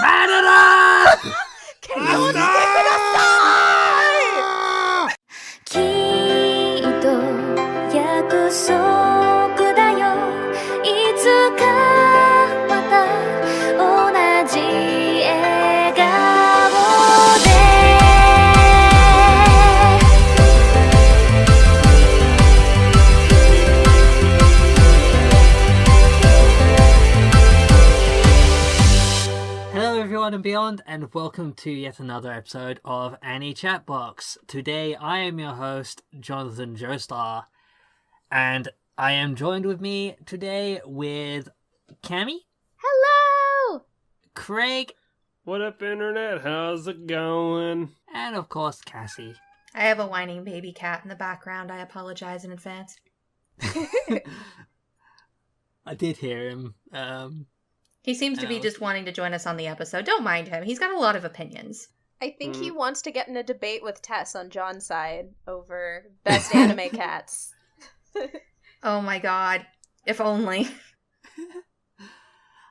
Manada! And beyond, and welcome to yet another episode of Annie Chatbox. Today I am your host, Jonathan Joestar, and I am joined with me today with Cammy. Hello! Craig. What up, Internet? How's it going? And of course, Cassie. I have a whining baby cat in the background. I apologize in advance. I did hear him. He seems to be just wanting to join us on the episode. Don't mind him. He's got a lot of opinions. I think he wants to get in a debate with Tess on John's side over best anime cats. Oh my god. If only.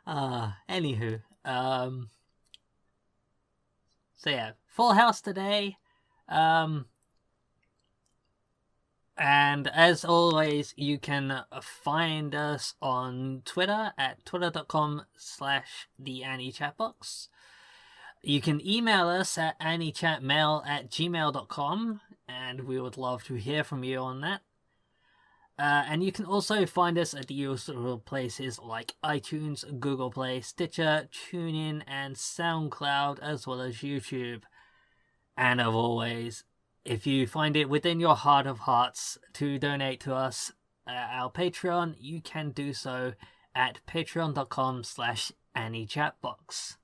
Anywho. So yeah, full house today. And as always, you can find us on Twitter at twitter.com/theanniechatbox. You can email us at anniechatmail@gmail.com, and we would love to hear from you on that. And you can also find us at the usual places like iTunes, Google Play, Stitcher, TuneIn, and SoundCloud, as well as YouTube. And as always, if you find it within your heart of hearts to donate to us, our Patreon, you can do so at patreon.com/AnnieChatbox.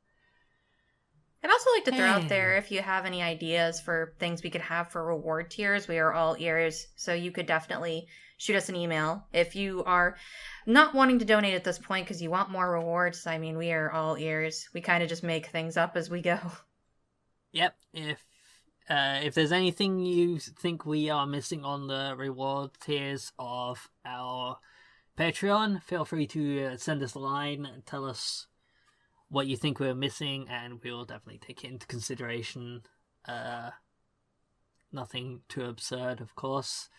I'd also like to throw out there, if you have any ideas for things we could have for reward tiers, we are all ears, so you could definitely shoot us an email. If you are not wanting to donate at this point because you want more rewards, I mean, we are all ears. We kind of just make things up as we go. Yep, if there's anything you think we are missing on the reward tiers of our Patreon, feel free to send us a line and tell us what you think we're missing, and we will definitely take it into consideration. Nothing too absurd, of course.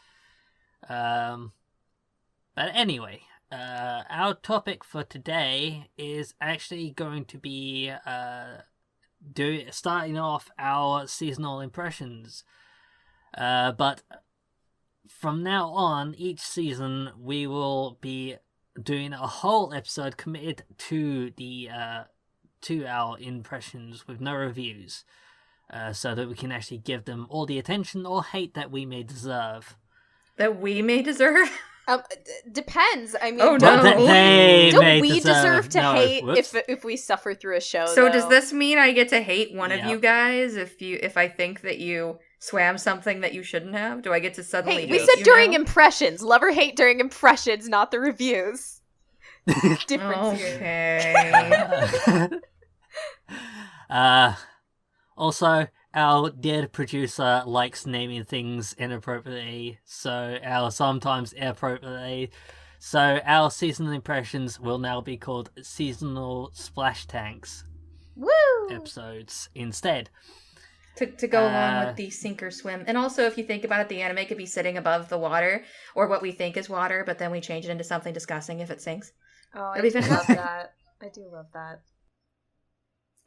But anyway, our topic for today is actually going to be starting off our seasonal impressions. But from now on, each season we will be doing a whole episode committed to the to our impressions with no reviews, so that we can actually give them all the attention or hate that we may deserve. That we may deserve? Depends. I mean, oh, no. don't we deserve to hate if we suffer through a show? So does this mean I get to hate one of you guys if I think that you swam something that you shouldn't have? Do I get to suddenly hate we said you during now? Impressions. Love or hate during impressions, not the reviews. Difference here. Also, our dear producer likes naming things inappropriately, sometimes inappropriately. So our seasonal impressions will now be called seasonal splash tanks. Woo! Episodes instead. To go along with the sink or swim. And also, if you think about it, the anime could be sitting above the water, or what we think is water, but then we change it into something disgusting if it sinks. Oh, I love that. I do love that.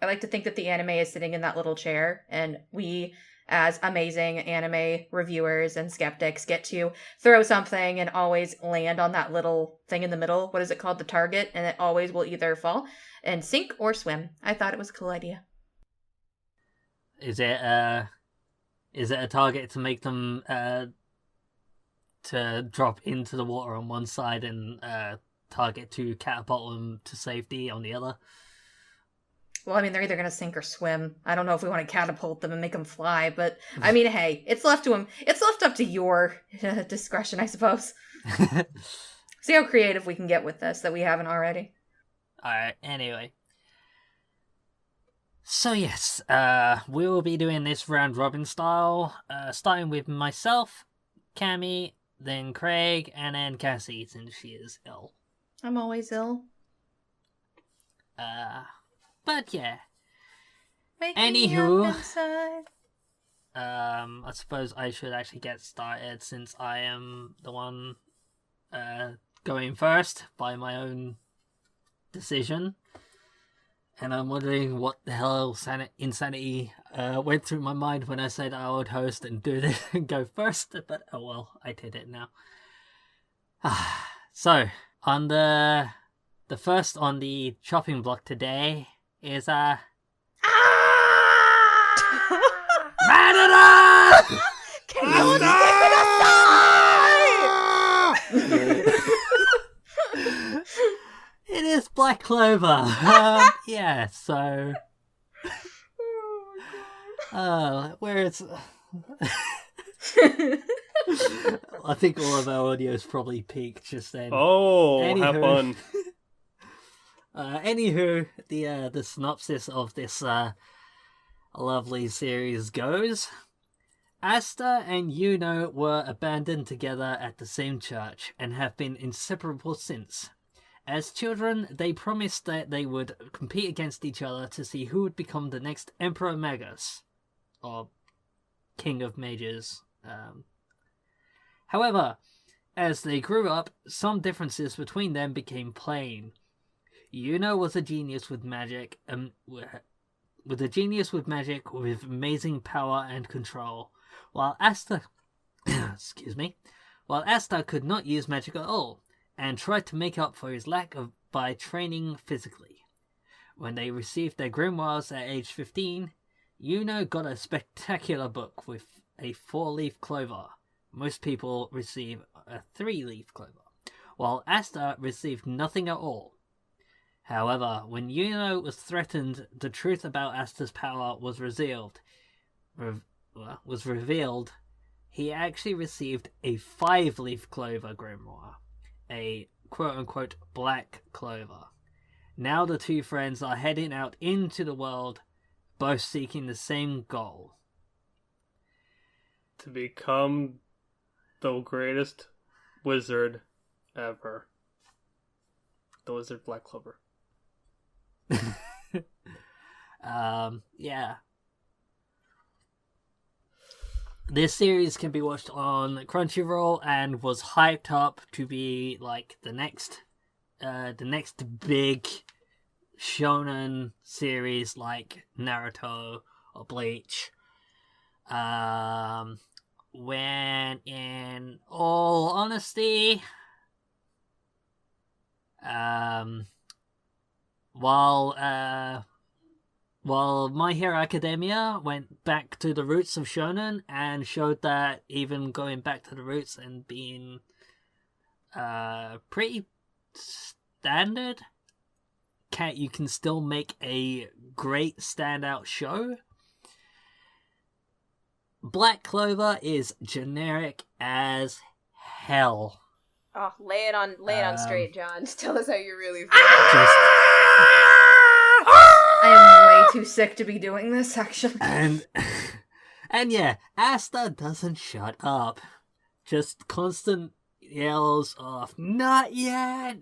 I like to think that the anime is sitting in that little chair, and we, as amazing anime reviewers and skeptics, get to throw something and always land on that little thing in the middle. What is it called? The target. And it always will either fall and sink or swim. I thought it was a cool idea. Is it a target to make them to drop into the water on one side and target to catapult them to safety on the other? Well, I mean, they're either going to sink or swim. I don't know if we want to catapult them and make them fly, but I mean, hey, it's left to them. It's left up to your discretion, I suppose. See how creative we can get with this that we haven't already. Alright, anyway. So yes, we will be doing this round robin style, starting with myself, Cammy, then Craig, and then Cassie, since she is ill. I'm always ill. But yeah. Wake Anywho. me up inside. I suppose I should actually get started since I am the one going first by my own decision. And I'm wondering what the hell insanity went through my mind when I said I would host and do this and go first. But oh well, I did it now. So, on the first on the chopping block today is Manada! Can you keep it aside? It is Black Clover. Yeah, so. Where it's. I think all of our audios probably peaked just then. Oh, Anywho. have fun. Anywho, the synopsis of this lovely series goes: Asta and Yuno were abandoned together at the same church and have been inseparable since. As children, they promised that they would compete against each other to see who would become the next Emperor Magus, or King of Mages. However, as they grew up, some differences between them became plain. Yuno was a genius with magic, with amazing power and control, while Asta, while Asta could not use magic at all, and tried to make up for his lack of by training physically. When they received their grimoires at age 15, Yuno got a spectacular book with a 4-leaf clover. Most people receive a 3-leaf clover, while Asta received nothing at all. However, when Yuno was threatened, the truth about Asta's power was revealed. He actually received a 5-leaf clover grimoire, a quote-unquote black clover. Now the two friends are heading out into the world, both seeking the same goal. To become the greatest wizard ever. The wizard Black Clover. Yeah. This series can be watched on Crunchyroll and was hyped up to be like the next big shonen series like Naruto or Bleach. When in all honesty, while My Hero Academia went back to the roots of shonen and showed that even going back to the roots and being pretty standard, you can still make a great standout show. Black Clover is generic as hell. Oh, lay it on straight, John. Just tell us how you really feel. I am way too sick to be doing this, actually. And yeah, Asta doesn't shut up. Just constant yells of, "Not yet!"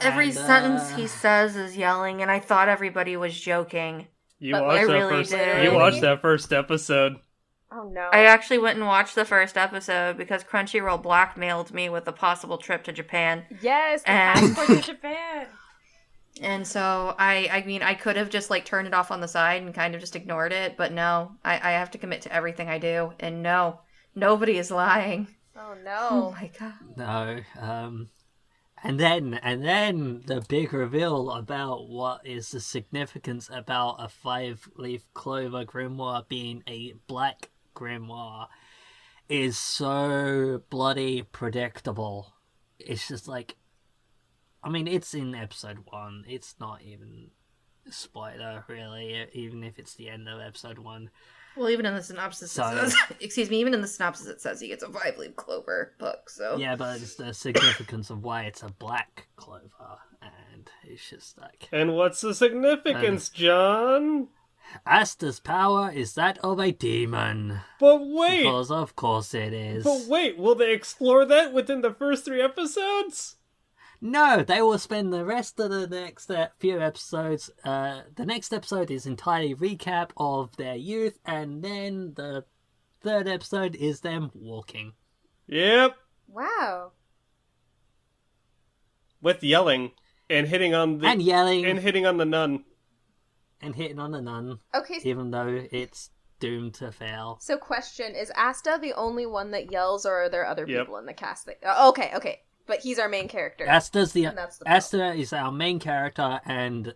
Every sentence he says is yelling, and I thought everybody was joking. You But watched I that really first. did. You watched that first episode. Oh no. I actually went and watched the first episode because Crunchyroll blackmailed me with a possible trip to Japan. Yes, the And- passport to Japan. And so, I mean, I could have just, like, turned it off on the side and kind of just ignored it, but no, I have to commit to everything I do, and no, nobody is lying. Oh Oh no. my god. No, and then the big reveal about what is the significance about a 5-leaf clover grimoire being a black grimoire is so bloody predictable. It's just like, I mean, it's in episode 1. It's not even a spoiler, really, even if it's the end of episode 1. Well, even in the synopsis, it says, even in the synopsis, it says he gets a 5-leaf clover book, so. Yeah, but it's the significance of why it's a black clover, and it's just like... And what's the significance, John? Asta's power is that of a demon. But wait! Because of course it is. But wait, will they explore that within the first 3 episodes? No, they will spend the rest of the next few episodes. The next episode is entirely recap of their youth, and then the third episode is them walking. Yep. Wow. With yelling and hitting on the And yelling. and hitting on the nun. And hitting on the nun, Okay. even though it's doomed to fail. So, question: is Asta the only one that yells, or are there other Yep. people in the cast? That... okay. But he's our main character. Asta problem. is our main character and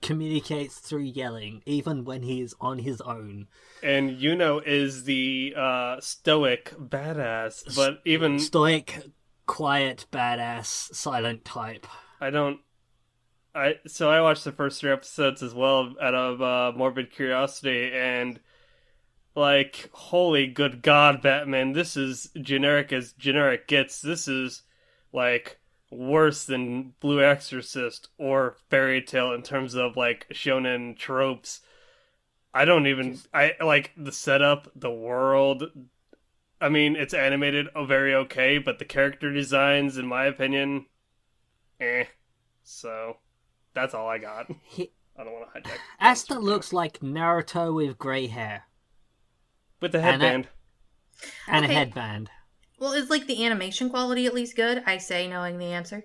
communicates through yelling, even when he is on his own. And Yuno is the stoic badass, but even Stoic, quiet, badass, silent type. I watched the first 3 episodes as well out of morbid curiosity, and like, holy good god, Batman, this is generic as generic gets. This is like worse than Blue Exorcist or Fairy Tail in terms of like shonen tropes. I like the setup, the world. I mean, it's animated very okay, but the character designs, in my opinion, So that's all I got. I don't want to hijack. Asta looks like Naruto with grey hair. With the headband. And Okay. a headband. Well, is like the animation quality at least good? I say, knowing the answer.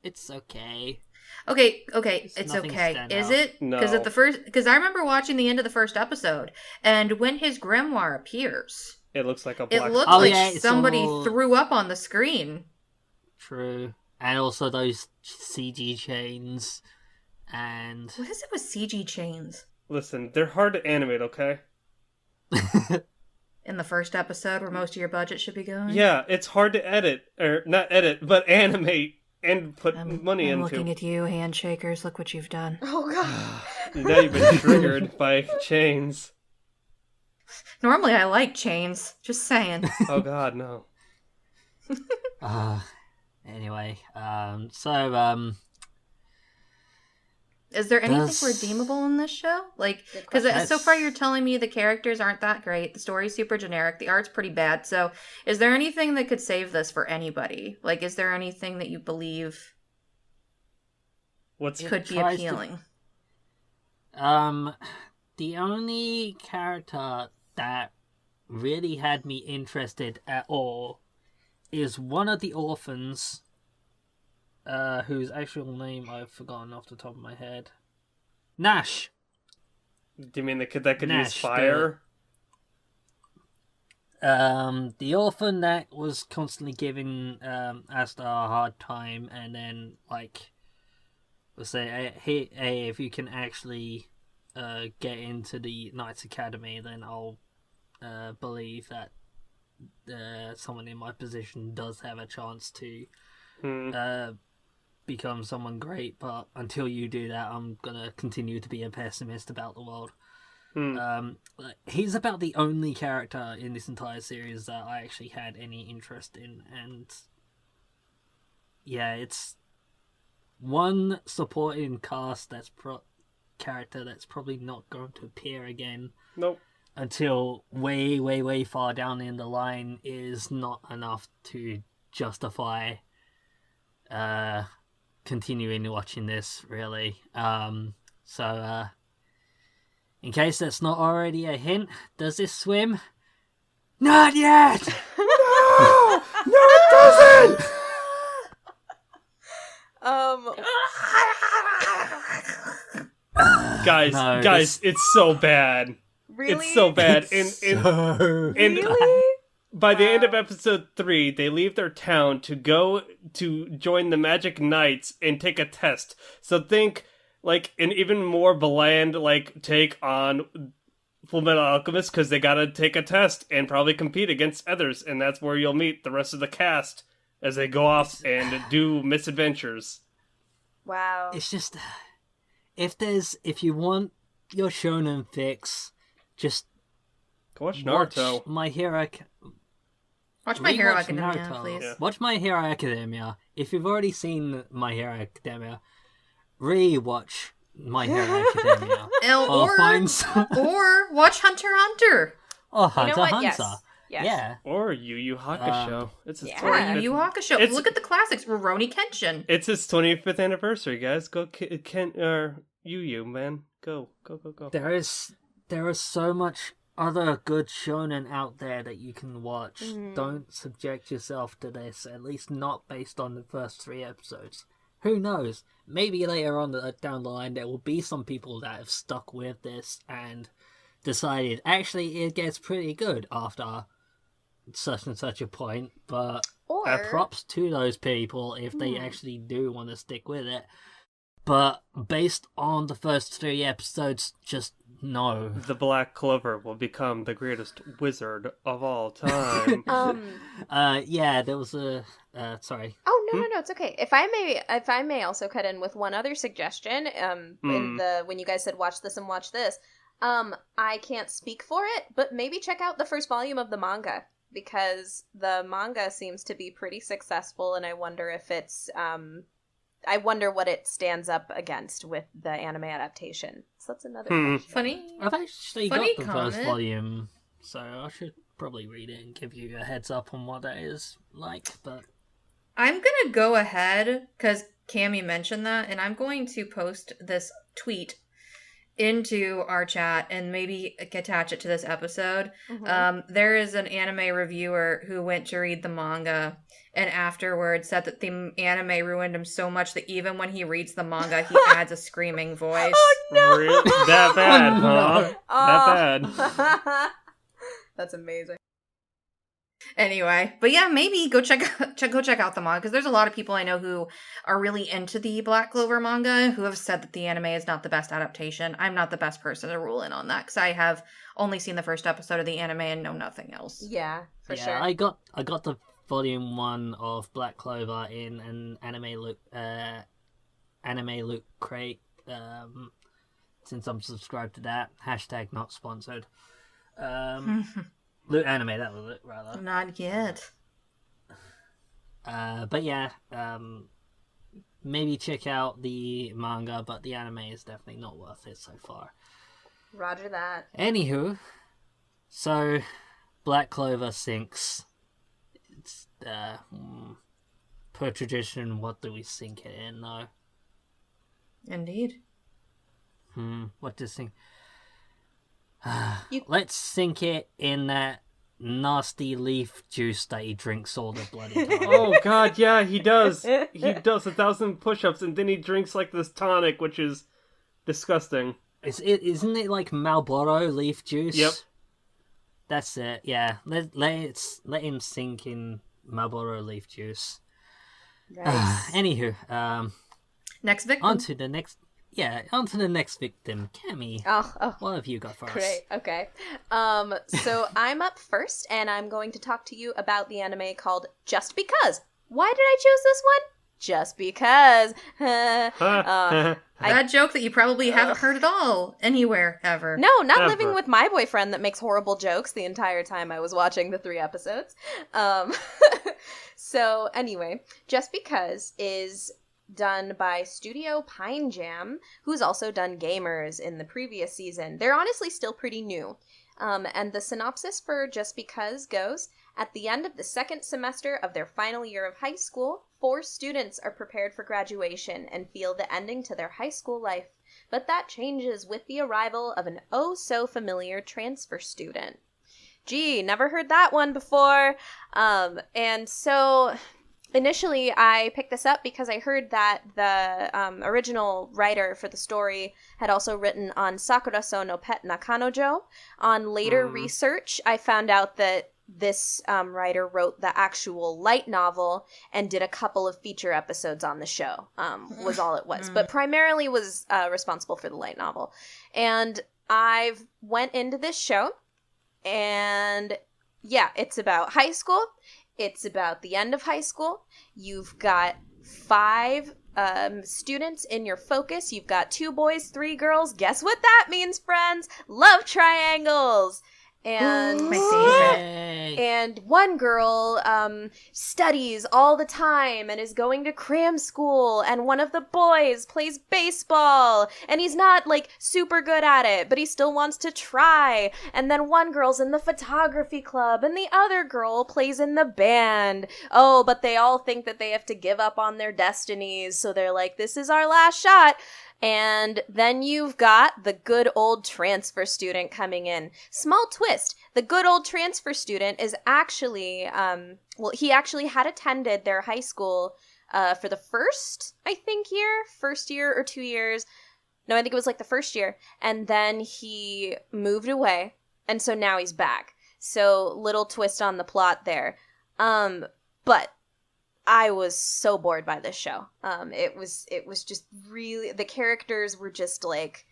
It's okay. Okay, it's nothing okay. stand Is out. it? No. Because I remember watching the end of the first episode, and when his grimoire appears, It looks like a it black. looks Oh, like yeah, it's somebody all- threw up on the screen. True. And also those CG chains. And... What is it with CG chains? Listen, they're hard to animate, okay? In the first episode, where most of your budget should be going. Yeah, it's hard to edit, or not edit, but animate and put money I'm into. looking at you, handshakers. Look what you've done. Oh god. Now you've been triggered by chains. Normally, I like chains. Just saying. Oh god, no. Anyway, Is there anything Does- redeemable in this show? Like, Good because question. so far you're telling me the characters aren't that great, the story's super generic, the art's pretty bad. So, is there anything that could save this for anybody? Like, is there anything that you believe What's could be tries to- appealing? the only character that really had me interested at all is one of the orphans, whose actual name I've forgotten off the top of my head. Nash. Do you mean the kid that could use Nash, fire? The orphan that was constantly giving Asta a hard time, and then like, let's say, hey, if you can actually get into the Knights Academy, then I'll believe that someone in my position does have a chance to become someone great. But until you do that, I'm gonna continue to be a pessimist about the world. He's about the only character in this entire series that I actually had any interest in, and yeah, it's one supporting cast character that's probably not going to appear again Nope. until way far down in the line is not enough to justify continuing watching this, really. So in case that's not already a hint, does this swim? Not yet! No! No, it doesn't! Guys, No, it's so bad. Really? It's so bad. So Really? By the end of episode 3, they leave their town to go to join the Magic Knights and take a test. So think, like, an even more bland, like, take on Fullmetal Alchemist, because they gotta take a test and probably compete against others, and that's where you'll meet the rest of the cast as they go off and do misadventures. Wow. It's just, if you want your shonen fix, just Go watch watch Naruto. My Hero. Watch My Hero Rewatch Academia, Naruto. please. Yeah. Watch My Hero Academia. If you've already seen My Hero Academia, re-watch My Hero Academia. Or Or find some... or watch Hunter x Hunter. Or You Hunter know what? Hunter. Yes. Yes. Yeah. Or Yu Yu Hakusho. It's his yeah. Or 25th Yu Yu Hakusho. It's- Look at the classics. Rurouni Kenshin. It's his 25th anniversary, guys. Go, Yu Yu, man. Go. There is so much other good shonen out there that you can watch. Don't subject yourself to this, at least not based on the first 3 episodes. Who knows? Maybe later on down the line there will be some people that have stuck with this and decided actually it gets pretty good after such and such a point, but Or props to those people if they actually do want to stick with it. But based on the first 3 episodes, just no. The Black Clover will become the greatest wizard of all time. Yeah, there was a sorry. Oh no, it's okay. If I may also cut in with one other suggestion. When you guys said watch this and watch this, I can't speak for it, but maybe check out the first volume of the manga, because the manga seems to be pretty successful, and I wonder if it's I wonder what it stands up against with the anime adaptation. So that's another question. Funny. I've actually Funny got the comment. first volume, so I should probably read it and give you a heads up on what it is like, but I'm gonna go ahead, because Cammie mentioned that, and I'm going to post this tweet into our chat and maybe attach it to this episode. There is an anime reviewer who went to read the manga and afterwards said that the anime ruined him so much that even when he reads the manga, he adds a screaming voice. Really? That bad, huh? That bad. That's amazing. Anyway, but yeah, maybe go check out the manga, because there's a lot of people I know who are really into the Black Clover manga who have said that the anime is not the best adaptation. I'm not the best person to rule in on that, because I have only seen the first episode of the anime and know nothing else. Yeah, for sure. I got the volume 1 of Black Clover in an anime loot crate. Since I'm subscribed to that, # not sponsored. Loot anime, that was it, rather. Not yet. But yeah, maybe check out the manga, but the anime is definitely not worth it so far. Roger that. Anywho, so Black Clover sinks. It's per tradition, what do we sink it in though? Indeed. What to sink? Let's sink it in that nasty leaf juice that he drinks all the bloody time. Oh god, yeah, he does. He does 1,000 push-ups and then he drinks like this tonic, which is disgusting. Isn't it like Marlboro leaf juice? Yep. That's it. Yeah. Let him sink in Marlboro leaf juice. Nice. Anywho, Next victim. on to the next victim, Cammie. Oh. What have you got for us? Great. Okay. So I'm up first, and I'm going to talk to you about the anime called Just Because. Why did I choose this one? Just because. That joke that you probably haven't heard at all anywhere ever. No, not Ever. living with my boyfriend that makes horrible jokes the entire time I was watching the 3 episodes. So anyway, Just Because is done by Studio Pine Jam, who's also done Gamers in the previous season. They're honestly still pretty new. And the synopsis for Just Because goes, at the end of the 2nd semester of their final year of high school, 4 students are prepared for graduation and feel the ending to their high school life. But that changes with the arrival of an oh-so-familiar transfer student. Gee, never heard that one before. And so initially I picked this up because I heard that the original writer for the story had also written on Sakura-so no Pet Nakanojo. On later research, I found out that this writer wrote the actual light novel and did a couple of feature episodes on the show, was all it was. But primarily was responsible for the light novel. And I've went into this show, and yeah, it's about high school. It's about the end of high school. You've got 5 students in your focus. You've got 2 boys, 3 girls. Guess what that means, friends? Love triangles! And My favorite. Yay. and one girl studies all the time and is going to cram school, and one of the boys plays baseball and he's not like super good at it, but he still wants to try. And then one girl's in the photography club and the other girl plays in the band. Oh, but they all think that they have to give up on their destinies, so they're like, this is our last shot. And then you've got the good old transfer student coming in. Small twist. The good old transfer student is actually, he actually had attended their high school for the first year or 2 years. No, I think it was like the first year. And then he moved away. And so now he's back. So little twist on the plot there. But I was so bored by this show. It was just really, the characters were just like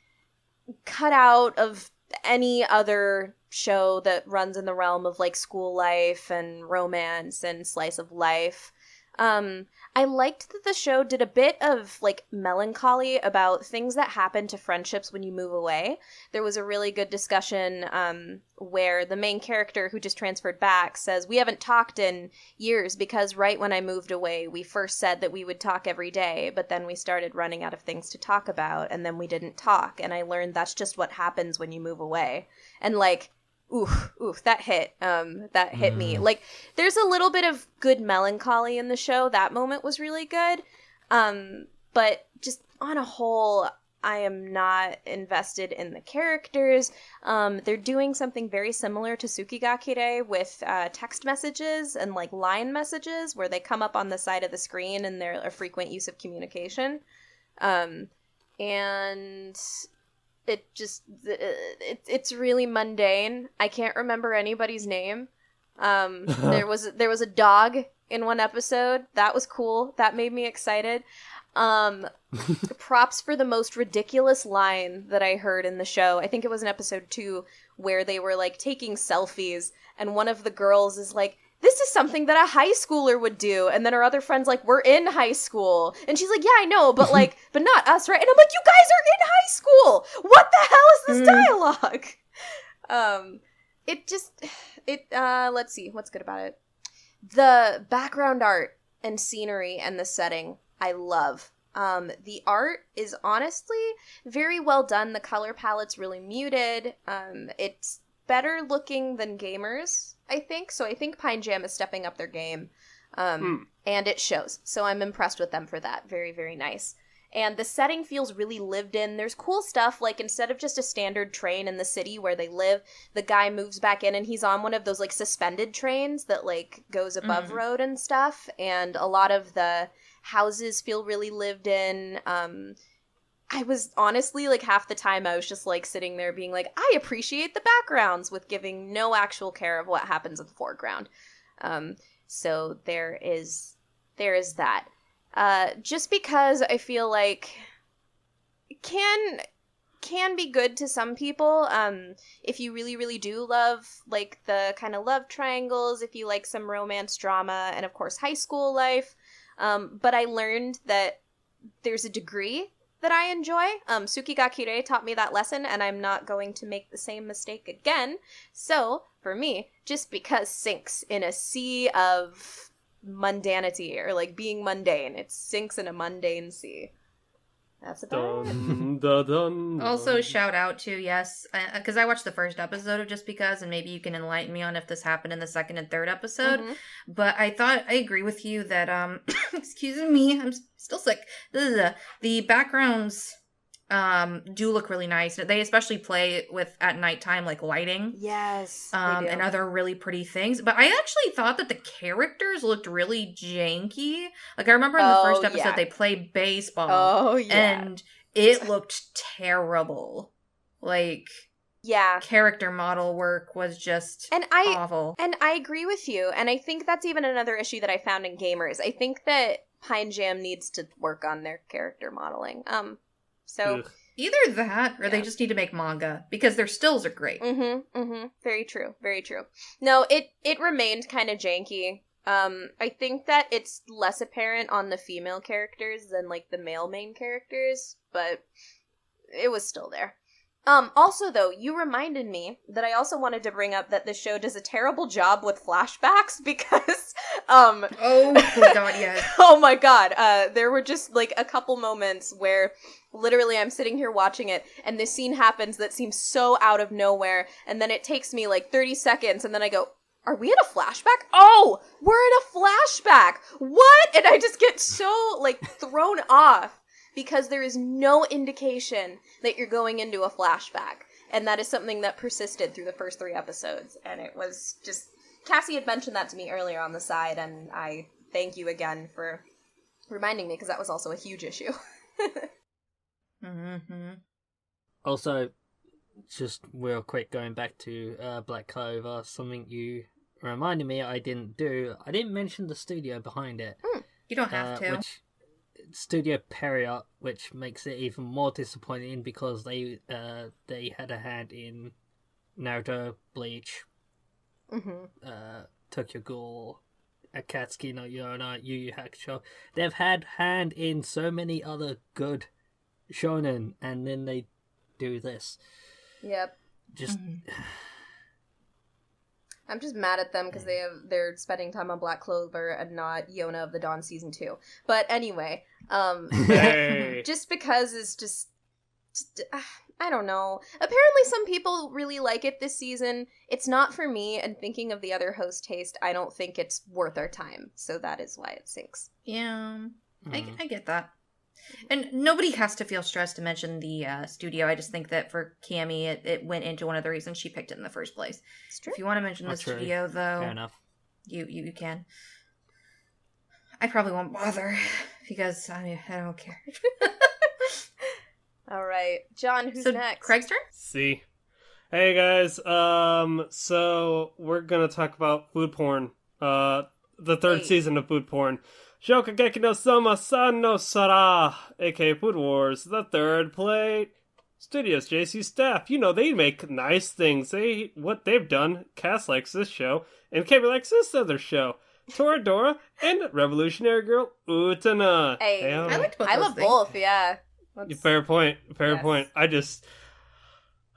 cut out of any other show that runs in the realm of like school life and romance and slice of life. I liked that the show did a bit of like melancholy about things that happen to friendships when you move away. There was a really good discussion where the main character who just transferred back says, we haven't talked in years because right when I moved away, we first said that we would talk every day, but then we started running out of things to talk about and then we didn't talk. And I learned that's just what happens when you move away. And like, oof, that hit. That hit me. Like, there's a little bit of good melancholy in the show. That moment was really good. But just on a whole, I am not invested in the characters. They're doing something very similar to Tsukigakure with text messages and like line messages where they come up on the side of the screen and they're a frequent use of communication. And it just, it's really mundane. I can't remember anybody's name. There was a dog in one episode. That was cool. That made me excited. Props for the most ridiculous line that I heard in the show. I think it was in episode 2 where they were like taking selfies and one of the girls is like, this is something that a high schooler would do. And then her other friend's like, we're in high school. And she's like, yeah, I know, but like, but not us, right? And I'm like, you guys are in high school. What the hell is this dialogue? Let's see, what's good about it? The background art and scenery and the setting, I love. The art is honestly very well done. The color palette's really muted. It's better looking than Gamers, I think. So I think Pine Jam is stepping up their game. And it shows. So I'm impressed with them for that. Very, very nice. And the setting feels really lived in. There's cool stuff, like instead of just a standard train in the city where they live, the guy moves back in and he's on one of those like suspended trains that like goes above road and stuff. And a lot of the houses feel really lived in. I was honestly, like, half the time I was just, like, sitting there being like, I appreciate the backgrounds with giving no actual care of what happens in the foreground. So there is that. Just because I feel like it can be good to some people, if you really, really do love, like, the kind of love triangles, if you like some romance drama, and, of course, high school life. But I learned that there's a degree that I enjoy. Tsukigakure taught me that lesson, and I'm not going to make the same mistake again. So, for me, just because sinks in a sea of mundanity, or like being mundane, it sinks in a mundane sea. That's about it. Also, shout out to, yes, because I watched the first episode of Just Because, and maybe you can enlighten me on if this happened in the second and third episode. But I agree with you that, excuse me, I'm still sick. The backgrounds do look really nice. They especially play with at nighttime, like lighting. Yes. And other really pretty things. But I actually thought that the characters looked really janky. Like I remember in the first episode they played baseball. Oh yeah. And it looked terrible. Like character model work was just awful. And I agree with you. And I think that's even another issue that I found in Gamers. I think that Pine Jam needs to work on their character modeling. So either that or they just need to make manga because their stills are great. Very true. Very true. No, it remained kind of janky. I think that it's less apparent on the female characters than like the male main characters, but it was still there. Also, though, you reminded me that I also wanted to bring up that the show does a terrible job with flashbacks because, Oh, God, yes. oh my god, there were just, like, a couple moments where literally I'm sitting here watching it, and this scene happens that seems so out of nowhere, and then it takes me, like, 30 seconds, and then I go, are we in a flashback? Oh, we're in a flashback! What? And I just get so, like, thrown off. Because there is no indication that you're going into a flashback. And that is something that persisted through the first 3 episodes. And it was just... Cassie had mentioned that to me earlier on the side, and I thank you again for reminding me, because that was also a huge issue. Mm-hmm. Also, just real quick, going back to Black Clover, something you reminded me I didn't do. I didn't mention the studio behind it. You don't have to. Which... Studio Period, which makes it even more disappointing because they had a hand in Naruto, Bleach, Tokyo Ghoul, Akatsuki no Yona, Yu Yu Hakusho. They've had hand in so many other good shonen, and then they do this. Yep. Just... I'm just mad at them because they're spending time on Black Clover and not Yona of the Dawn Season 2. But anyway, Hey. just because it's just I don't know. Apparently some people really like it this season. It's not for me, and thinking of the other host taste, I don't think it's worth our time. So that is why it sinks. Yeah, I get that. And nobody has to feel stressed to mention the studio. I just think that for Cammy, it went into one of the reasons she picked it in the first place. It's true. If you want to mention the studio, though, fair enough. You can. I probably won't bother because I don't care. All right, John, who's so next? Craig's turn. See. Hey guys, so we're gonna talk about food porn. The third season of food porn. Shokugeki no Souma san no Sara, aka Food Wars, the third plate. Studios, JC staff, you know, they make nice things. What they've done, Cass likes this show, and Kami likes this other show. Toradora and Revolutionary Girl Utena. Hey, I liked both. I those love things. both, yeah. Fair point. Yes. Point.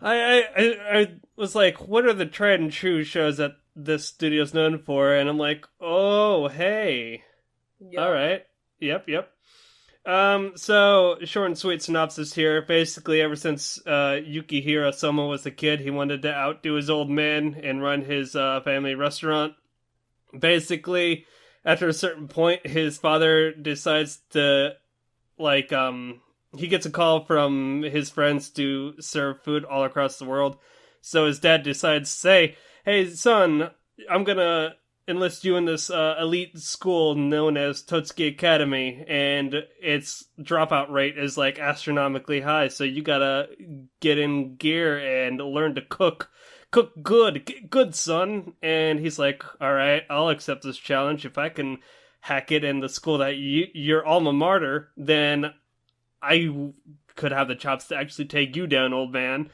I was like, what are the tried and true shows that this studio's known for? And I'm like, oh, hey. Yep. All right. Yep. So short and sweet synopsis here. Basically, ever since Yukihiro Soma was a kid, he wanted to outdo his old man and run his family restaurant. Basically, after a certain point, his father decides to, he gets a call from his friends to serve food all across the world. So his dad decides to say, hey, son, I'm gonna enlist you in this elite school known as Totsuki Academy, and its dropout rate is, astronomically high, so you gotta get in gear and learn to cook. Cook good, son. And he's like, alright, I'll accept this challenge. If I can hack it in the school that your alma mater, then I could have the chops to actually take you down, old man.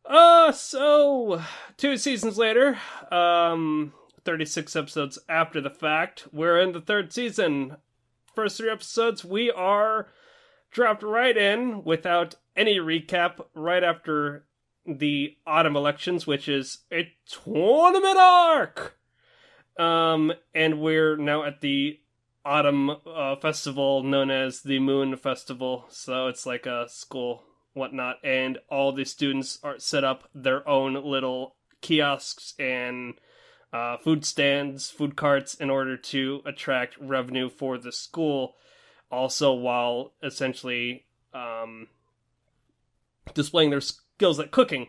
So 2 seasons later, 36 episodes after the fact, we're in the 3rd season. First 3 episodes, we are dropped right in without any recap right after the autumn elections, which is a tournament arc. And we're now at the autumn festival known as the Moon Festival. So it's like a school, whatnot, and all the students are set up their own little kiosks and food stands, food carts, in order to attract revenue for the school. Also, while essentially displaying their skills at cooking.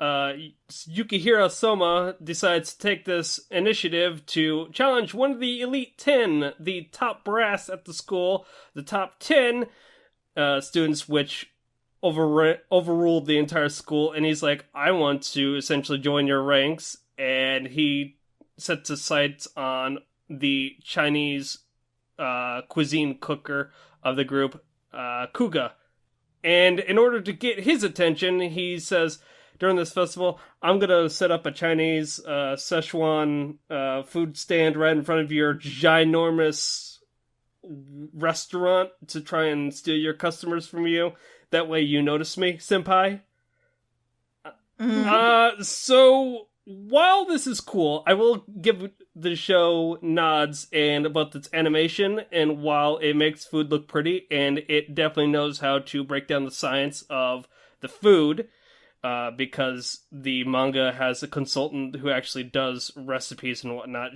Yukihiro Soma decides to take this initiative to challenge one of the Elite 10, the top brass at the school, the top 10 students, which overruled the entire school, and he's like, I want to essentially join your ranks, and he sets his sights on the Chinese cuisine cooker of the group, Kuga. And in order to get his attention, he says, during this festival, I'm going to set up a Chinese Szechuan food stand right in front of your ginormous restaurant to try and steal your customers from you. That way you notice me, senpai. So while this is cool, I will give the show nods and about its animation, and while it makes food look pretty, and it definitely knows how to break down the science of the food, because the manga has a consultant who actually does recipes and whatnot.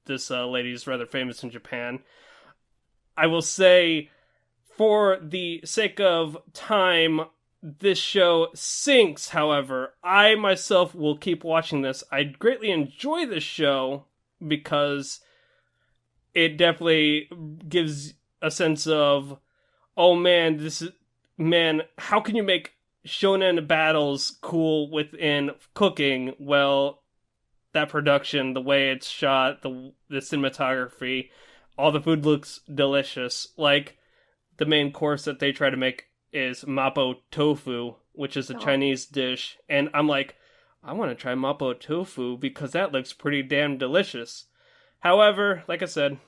This lady is rather famous in Japan. I will say, for the sake of time, this show sinks, however. I myself will keep watching this. I greatly enjoy this show because it definitely gives a sense of, oh man, how can you make shonen battles cool within cooking? Well, that production, the way it's shot, the cinematography, all the food looks delicious. Like, the main course that they try to make is mapo tofu, which is a Chinese dish, and I'm like, I want to try mapo tofu because that looks pretty damn delicious. However, like I said,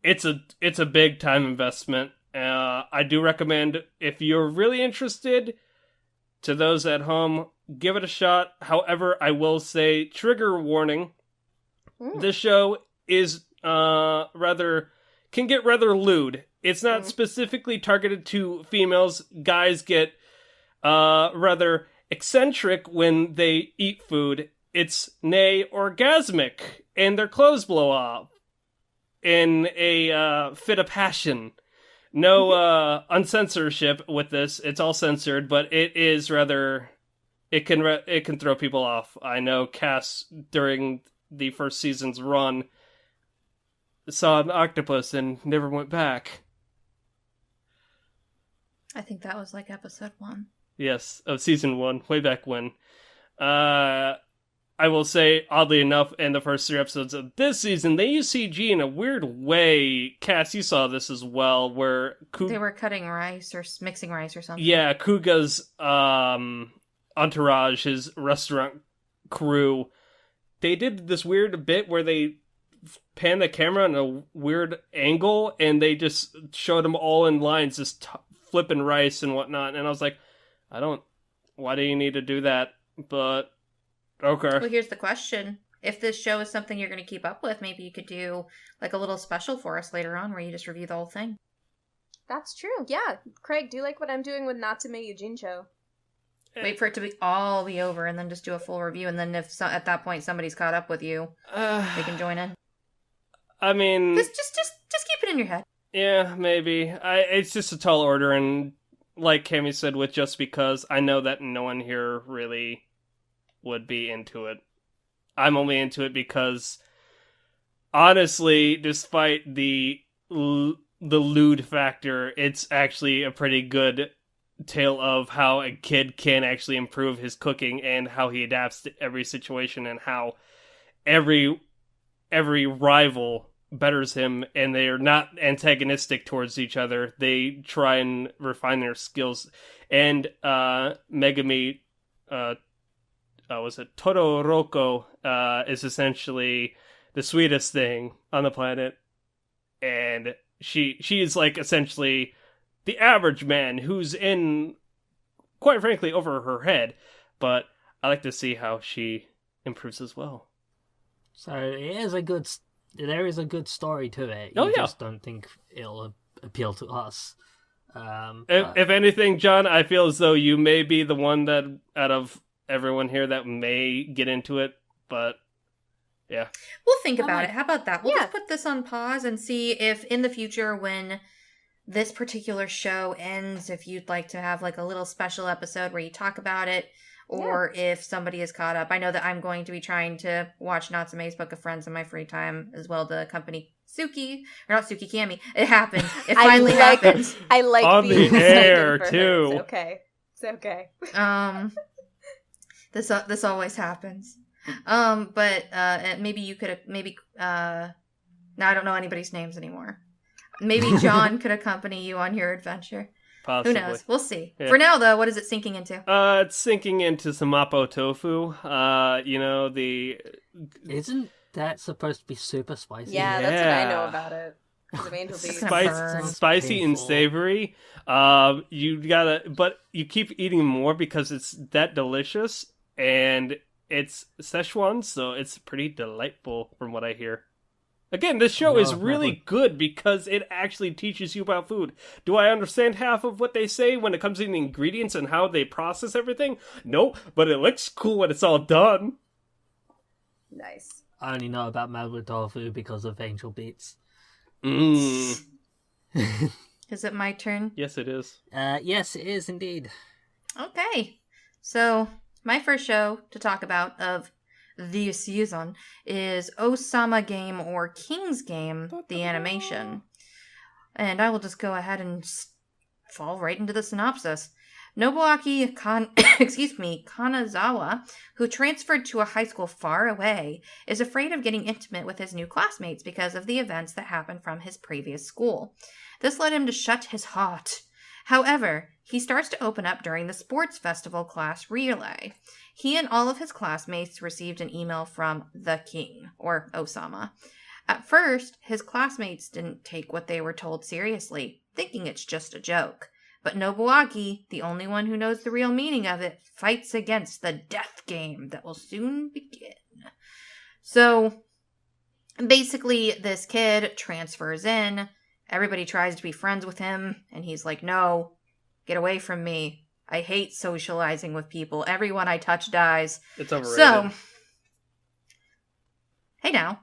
it's a big time investment. I do recommend, if you're really interested, to those at home, give it a shot. However, I will say, trigger warning, this show is can get rather lewd. It's not specifically targeted to females. Guys get rather eccentric when they eat food. It's nay orgasmic, and their clothes blow off in a fit of passion. No uncensorship with this. It's all censored, but it is rather. It can throw people off. I know Cass, during the first season's run, saw an octopus and never went back. I think that was like episode 1. Yes, of season 1, way back when. I will say, oddly enough, in the first 3 episodes of this season, they use CG in a weird way. Cass, you saw this as well, where they were cutting rice or mixing rice or something. Yeah, Kuga's entourage, his restaurant crew, they did this weird bit where they pan the camera in a weird angle, and they just showed them all in lines, just flipping rice and whatnot. And I was like, why do you need to do that? But okay. Well, here's the question. If this show is something you're going to keep up with, maybe you could do like a little special for us later on where you just review the whole thing. That's true. Yeah. Craig, do like what I'm doing with Natsume Yujincho. Wait for it to be over and then just do a full review. And then if at that point somebody's caught up with you, they can join in. I mean, just keep it in your head. Yeah, maybe. It's just a tall order, and like Cammy said, with Just Because, I know that no one here really would be into it. I'm only into it because, honestly, despite the lewd factor, it's actually a pretty good tale of how a kid can actually improve his cooking and how he adapts to every situation, and how every rival betters him, and they are not antagonistic towards each other. They try and refine their skills. And Megami, was it Todoroko, is essentially the sweetest thing on the planet, and she is like essentially the average man who's in, quite frankly, over her head. But I like to see how she improves as well. So there is a good story to it. Oh, you yeah. just don't think it'll appeal to us. If anything, John, I feel as though you may be the one that, out of everyone here, that may get into it, but yeah. We'll think about it. How about that? We'll just put this on pause and see if in the future, when this particular show ends, if you'd like to have like a little special episode where you talk about it, or if somebody is caught up. I know that I'm going to be trying to watch Natsume's Book of Friends in my free time, as well to accompany Cami. It happened. It finally happened. I like on the air too. It's okay. It's okay. This always happens. But maybe you could now I don't know anybody's names anymore. Maybe John could accompany you on your adventure. Possibly. Who knows? We'll see. Yeah. For now, though, what is it sinking into? It's sinking into some mapo tofu. Isn't that supposed to be super spicy? Yeah, that's what I know about it. The angel bees. Spicy and savory. But you keep eating more because it's that delicious. and it's Szechuan, so it's pretty delightful from what I hear. Again, this show is really good because it actually teaches you about food. Do I understand half of what they say when it comes to the ingredients and how they process everything? No, but it looks cool when it's all done. Nice. I only know about Melwood tofu because of Angel Beats. Mm. Is it my turn? Yes, it is. Yes, it is indeed. Okay. So, my first show to talk about of this season is Ousama Game or King's Game, the animation. And I will just go ahead and fall right into the synopsis. Nobuaki Kanazawa, who transferred to a high school far away, is afraid of getting intimate with his new classmates because of the events that happened from his previous school. This led him to shut his heart. However, he starts to open up during the sports festival class relay. He and all of his classmates received an email from the king, or Ousama. At first, his classmates didn't take what they were told seriously, thinking it's just a joke. But Nobuaki, the only one who knows the real meaning of it, fights against the death game that will soon begin. So, basically, this kid transfers in. Everybody tries to be friends with him, and he's like, no, get away from me. I hate socializing with people. Everyone I touch dies. It's overrated. So, hey now.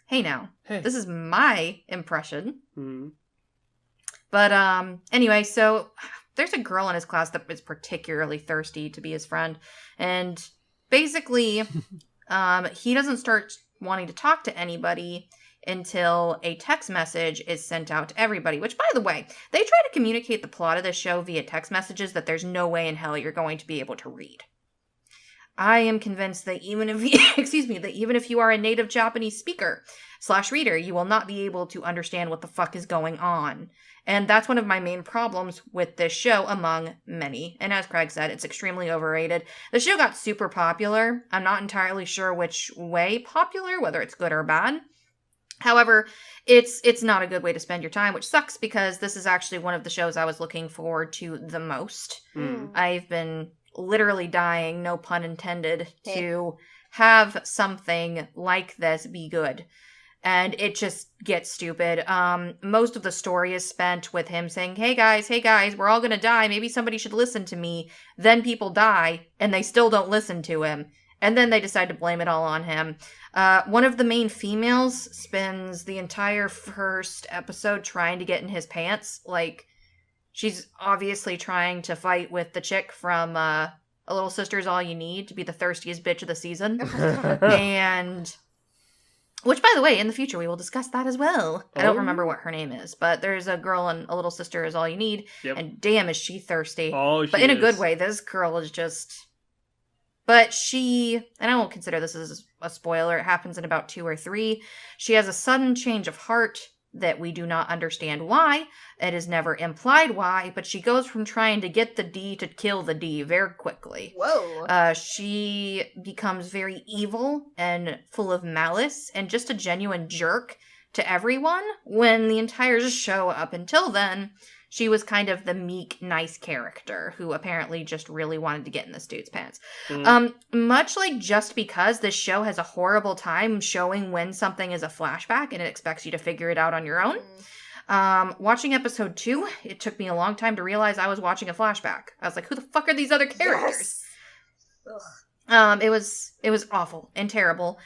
Hey. This is my impression. Mm-hmm. But anyway, so there's a girl in his class that is particularly thirsty to be his friend. And basically, he doesn't start wanting to talk to anybody until a text message is sent out to everybody. Which, by the way, they try to communicate the plot of this show via text messages that there's no way in hell you're going to be able to read. I am convinced that even if even if you are a native Japanese speaker / reader, you will not be able to understand what the fuck is going on. And that's one of my main problems with this show, among many. And as Craig said, it's extremely overrated. The show got super popular. I'm not entirely sure which way popular, whether it's good or bad. However, it's not a good way to spend your time, which sucks because this is actually one of the shows I was looking forward to the most. I've been literally dying, no pun intended, to have something like this be good. And it just gets stupid. Most of the story is spent with him saying, hey guys, we're all gonna die. Maybe somebody should listen to me. Then people die, and they still don't listen to him. And then they decide to blame it all on him. One of the main females spends the entire first episode trying to get in his pants. Like, she's obviously trying to fight with the chick from A Little Sister's All You Need to be the thirstiest bitch of the season. And... which, by the way, in the future, we will discuss that as well. I don't remember what her name is, but there's a girl in A Little Sister Is All You Need, and damn, is she thirsty. But in a good way, this girl is just... But she, and I won't consider this as a spoiler, it happens in about 2 or 3. She has a sudden change of heart that we do not understand why. It is never implied why, but she goes from trying to get the D to kill the D very quickly. Whoa. She becomes very evil and full of malice and just a genuine jerk to everyone, when the entire show up until then, she was kind of the meek, nice character who apparently just really wanted to get in this dude's pants. Much like Just Because, this show has a horrible time showing when something is a flashback and it expects you to figure it out on your own. Watching episode 2, it took me a long time to realize I was watching a flashback. I was like, who the fuck are these other characters? Yes. It was awful and terrible.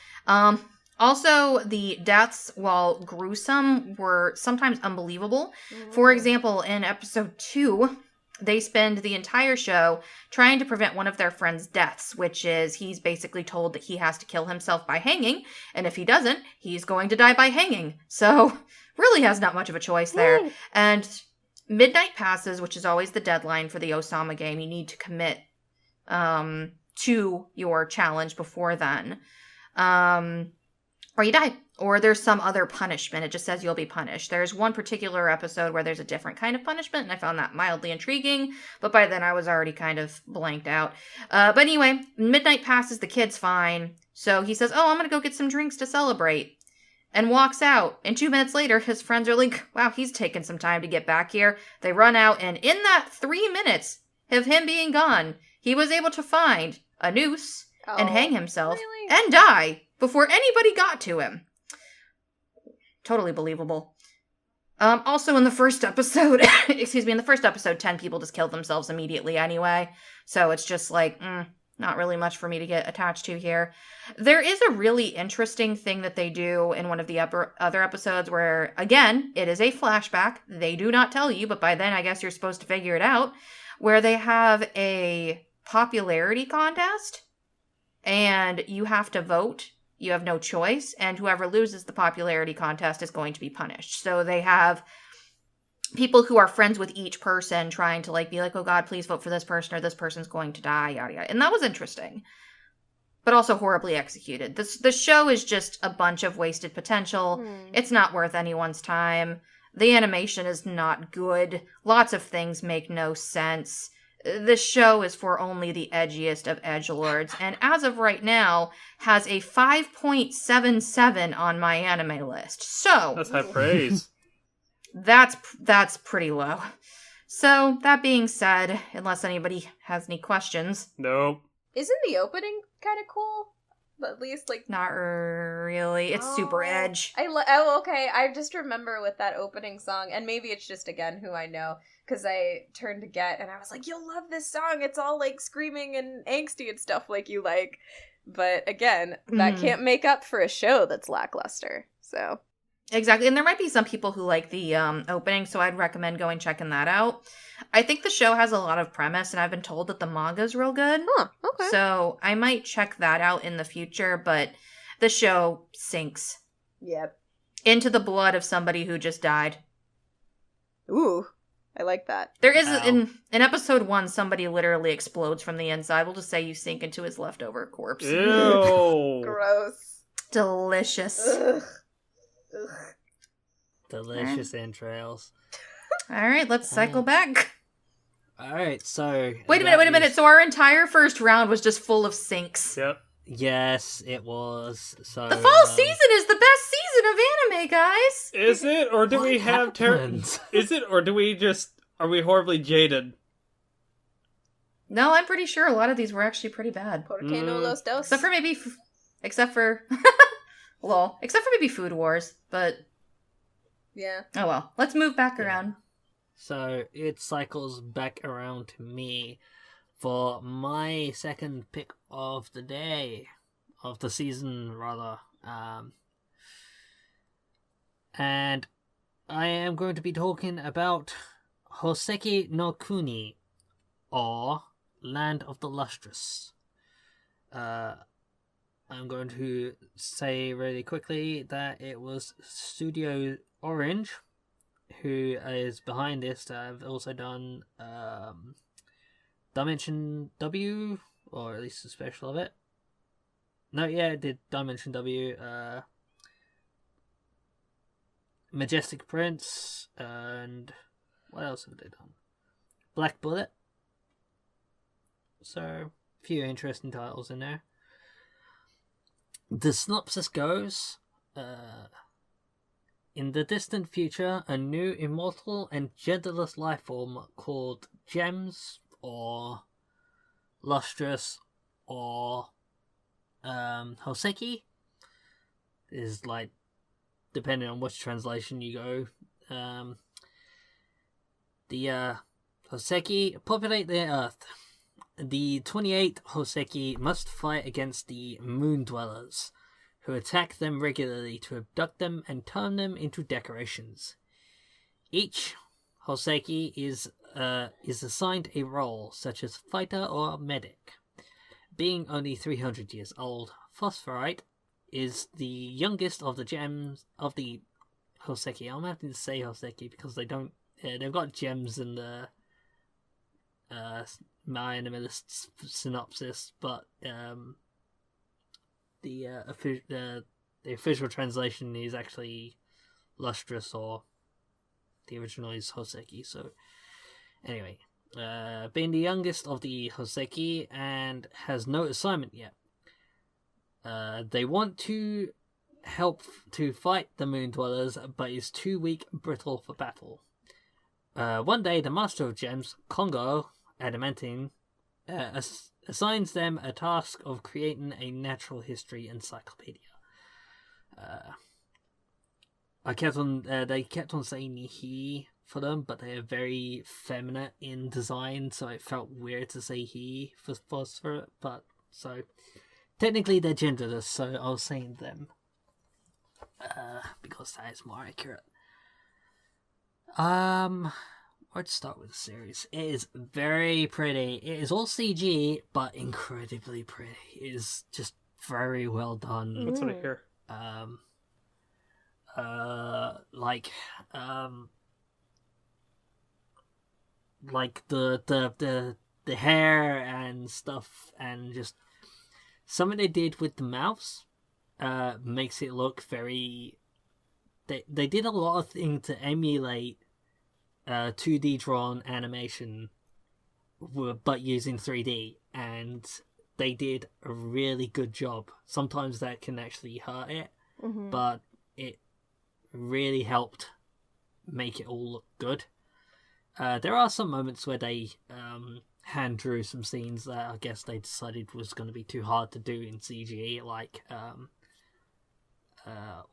Also, the deaths, while gruesome, were sometimes unbelievable. For example, in episode 2, they spend the entire show trying to prevent one of their friends' deaths, which is he's basically told that he has to kill himself by hanging, and if he doesn't, he's going to die by hanging. So, really has not much of a choice there. And midnight passes, which is always the deadline for the Ousama game. You need to commit to your challenge before then. Or you die. Or there's some other punishment. It just says you'll be punished. There's one particular episode where there's a different kind of punishment, and I found that mildly intriguing, but by then I was already kind of blanked out. But anyway, midnight passes, the kid's fine. So he says, I'm gonna go get some drinks to celebrate. And walks out. And 2 minutes later, his friends are like, wow, he's taken some time to get back here. They run out, and in that 3 minutes of him being gone, he was able to find a noose and hang himself really? and die before anybody got to him. Totally believable. Also in the first episode, in the first episode, 10 people just killed themselves immediately anyway. So it's just like, not really much for me to get attached to here. There is a really interesting thing that they do in one of the other episodes where, again, it is a flashback. They do not tell you, but by then I guess you're supposed to figure it out, where they have a popularity contest and you have to vote. You have no choice, and whoever loses the popularity contest is going to be punished. So they have people who are friends with each person trying to be like, oh God, please vote for this person or this person's going to die, yada yada. And that was interesting, but also horribly executed. The show is just a bunch of wasted potential. It's not worth anyone's time. The animation is not good. Lots of things make no sense. This show is for only the edgiest of edgelords, and as of right now, has a 5.77 on my anime list. So That's high praise. that's pretty low. So, that being said, unless anybody has any questions. Nope. Isn't the opening kind of cool? At least, Not really. It's super edge. Okay. I just remember with that opening song, and maybe it's just, again, who I know, because I turned to Get, and I was like, you'll love this song. It's all, screaming and angsty and stuff like you like. But, again, that can't make up for a show that's lackluster, so... Exactly, and there might be some people who like the opening, so I'd recommend going checking that out. I think the show has a lot of premise, and I've been told that the manga's real good. Huh, okay. So I might check that out in the future, but the show sinks. Yep. Into the blood of somebody who just died. Ooh, I like that. There is, in episode 1, somebody literally explodes from the inside. We'll just say you sink into his leftover corpse. Ew. Gross. Delicious. Ugh. Ugh. Delicious entrails. Alright, let's cycle back. Alright, so... Wait a minute. So our entire first round was just full of sinks. Yep. Yes, it was. So The fall season is the best season of anime, guys! Is it, or do we have happened? Is it, or do we just... Are we horribly jaded? No, I'm pretty sure a lot of these were actually pretty bad. Por qué no los dos? Except for maybe... Except for maybe Food Wars, but... Yeah. Oh well. Let's move back around. So it cycles back around to me for my second pick of the day, of the season rather. And I am going to be talking about Houseki no Kuni, or Land of the Lustrous. I'm going to say really quickly that it was Studio Orange who is behind this. I've also done Dimension W, or at least a special of it. No, yeah, it did Dimension W, Majestic Prince, and what else have they done? Black Bullet. So, a few interesting titles in there. The synopsis goes, in the distant future, a new immortal and genderless life form called Gems, or Lustrous, or Houseki, is depending on which translation you go. The Houseki populate the Earth. The 28 Houseki must fight against the Moon Dwellers, who attack them regularly to abduct them and turn them into decorations. Each Houseki is assigned a role, such as fighter or medic. Being only 300 years old, Phosphorite is the youngest of the gems of the Houseki. I'm having to say Houseki because they don't. They've got gems in the my animalist synopsis, but the official translation is actually Lustrous, or the original is Houseki. So anyway, being the youngest of the Houseki and has no assignment yet, they want to help to fight the Moon Dwellers, but is too weak and brittle for battle. One day, the Master of Gems, Congo Adamantine, assigns them a task of creating a natural history encyclopedia. They kept on saying he for them, but they are very feminine in design, so it felt weird to say he for Phosphor. But so technically they're genderless, so I was saying them because that is more accurate. Let's start with the series. It is very pretty. It is all CG, but incredibly pretty. It is just very well done. That's what I hear. Like the hair and stuff, and just something they did with the mouths makes it look very. They did a lot of things to emulate 2D drawn animation, but using 3D, and they did a really good job. Sometimes that can actually hurt it, but it really helped make it all look good. There are some moments where they hand drew some scenes that I guess they decided was going to be too hard to do in CG, like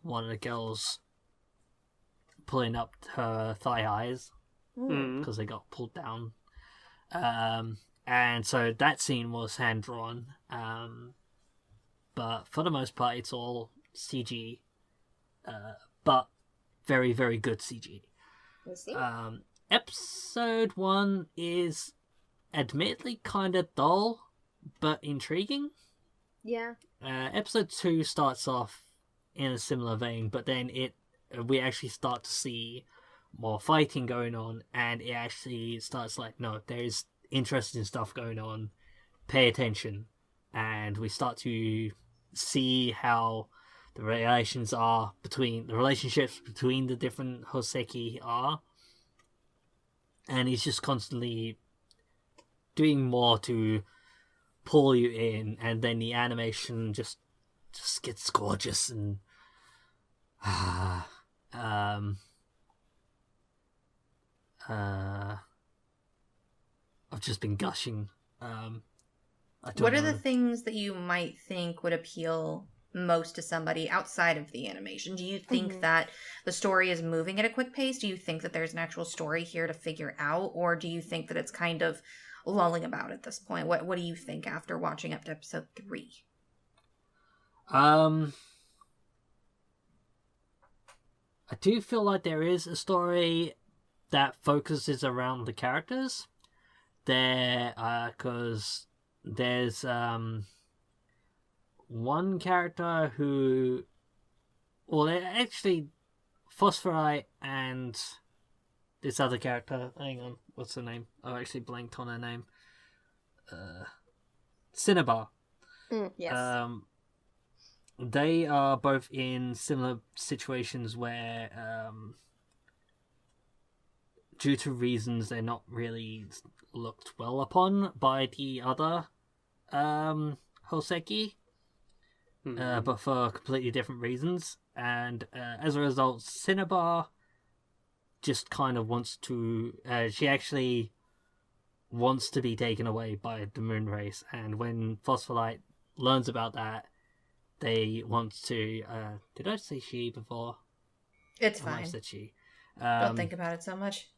one of the girls pulling up her thigh highs because they got pulled down. And so that scene was hand drawn. But for the most part, it's all CG, but very, very good CG. We'll see. Episode 1 is admittedly kind of dull, but intriguing. Yeah. Episode 2 starts off in a similar vein, but then we actually start to see more fighting going on, and it actually starts like, no, there's interesting stuff going on, pay attention. And we start to see how the relationships between the different Houseki are, and he's just constantly doing more to pull you in, and then the animation just gets gorgeous. And I've just been gushing. What are the things that you might think would appeal most to somebody outside of the animation? Do you think that the story is moving at a quick pace? Do you think that there's an actual story here to figure out? Or do you think that it's kind of lulling about at this point? What do you think after watching up to episode 3? I do feel like there is a story that focuses around the characters there, because there's one character who, well, actually Phosphorite and this other character, hang on, what's her name? I actually blanked on her name. Cinnabar. Yes. They are both in similar situations where, due to reasons, they're not really looked well upon by the other Houseki, but for completely different reasons. And as a result, Cinnabar just kind of wants to... she actually wants to be taken away by the moon race, and when Phosphorite learns about that, they want to... did I say she before? It's I might fine. have said she. Don't think about it so much.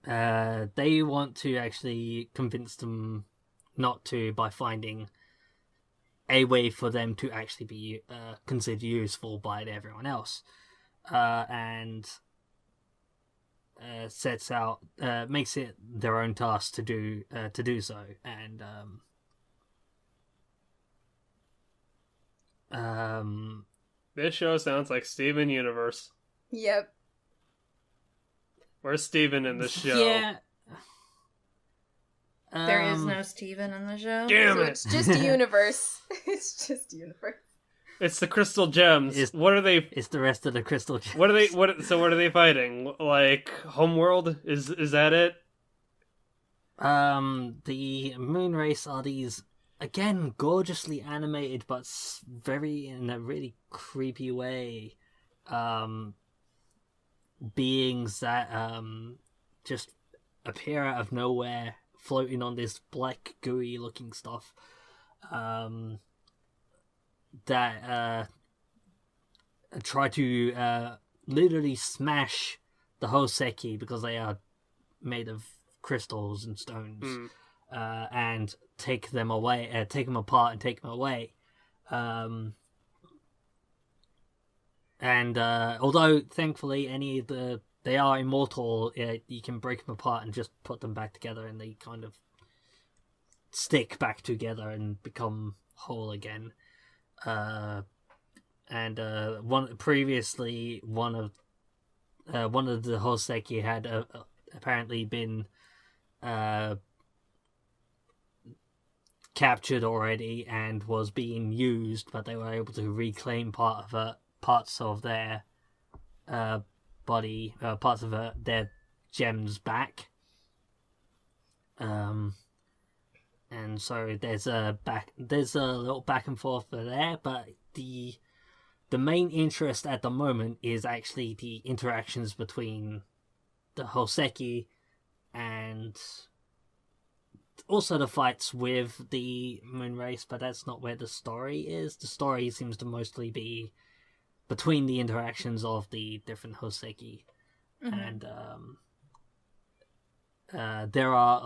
They want to actually convince them not to by finding a way for them to actually be considered useful by everyone else, and sets out, makes it their own task to do so. And this show sounds like Steven Universe. Yep. Where's Steven in this show? Yeah. There is no Steven in the show. Damn So it! it's just a universe. It's just a universe. It's the Crystal Gems. What are they? It's the rest of the Crystal Gems. What are they? So what are they fighting? Like Homeworld? Is that it? The moon race are these, again, gorgeously animated, but very in a really creepy way. Beings that just appear out of nowhere floating on this black gooey looking stuff that try to literally smash the Houseki because they are made of crystals and stones, and take them away, take them apart and take them away. And although thankfully they are immortal, you can break them apart and just put them back together, and they kind of stick back together and become whole again. And one of the Houseki had apparently been captured already and was being used, but they were able to reclaim parts of their body, parts of their gems back. And so there's a little back and forth there, but the main interest at the moment is actually the interactions between the Houseki and also the fights with the moon race, but that's not where the story is. The story seems to mostly be between the interactions of the different Houseki. And there are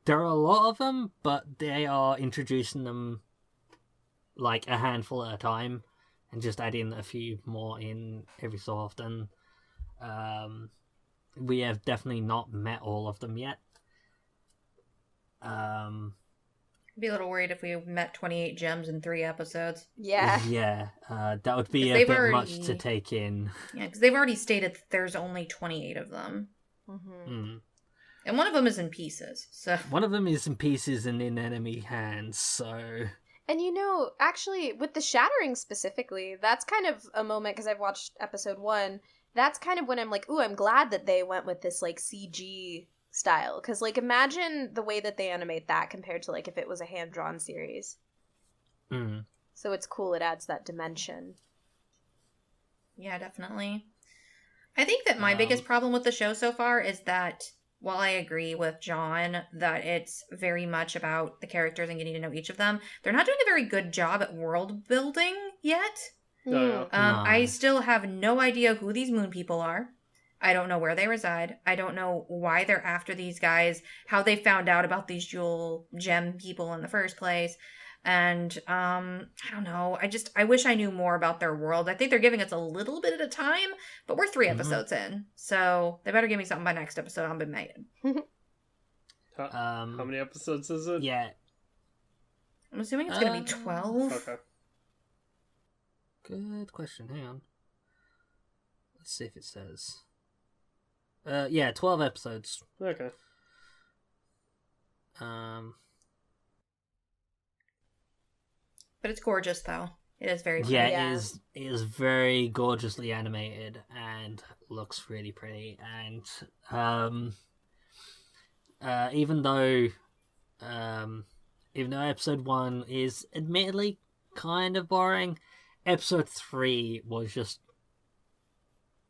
a lot of them, but they are introducing them like a handful at a time and just adding a few more in every so often. We have definitely not met all of them yet. I'd be a little worried if we met 28 gems in 3 episodes. Yeah. Yeah, that would be a bit much to take in. Yeah, because they've already stated that there's only 28 of them. And one of them is in pieces, so... One of them is in pieces and in enemy hands, so... And actually, with the shattering specifically, that's kind of a moment, because I've watched episode 1, that's kind of when I'm like, ooh, I'm glad that they went with this, like, CG style. Because, like, imagine the way that they animate that compared to, like, if it was a hand-drawn series. So it's cool, it adds that dimension. Yeah, definitely. I think that my biggest problem with the show so far is that, while I agree with John that it's very much about the characters and getting to know each of them, they're not doing a very good job at world building yet. No. I still have no idea who these moon people are. I don't know where they reside. I don't know why they're after these guys, how they found out about these jewel gem people in the first place. And I don't know. I wish I knew more about their world. I think they're giving us a little bit at a time, but we're 3 episodes in, so they better give me something by next episode. I'll be mad. How many episodes is it? Yeah. I'm assuming it's gonna be 12. Okay. Good question. Hang on. Let's see if it says. Yeah, 12 episodes. Okay. But it's gorgeous, though. It is very pretty. Yeah, it is very gorgeously animated and looks really pretty. And even though episode 1 is admittedly kind of boring, episode 3 was just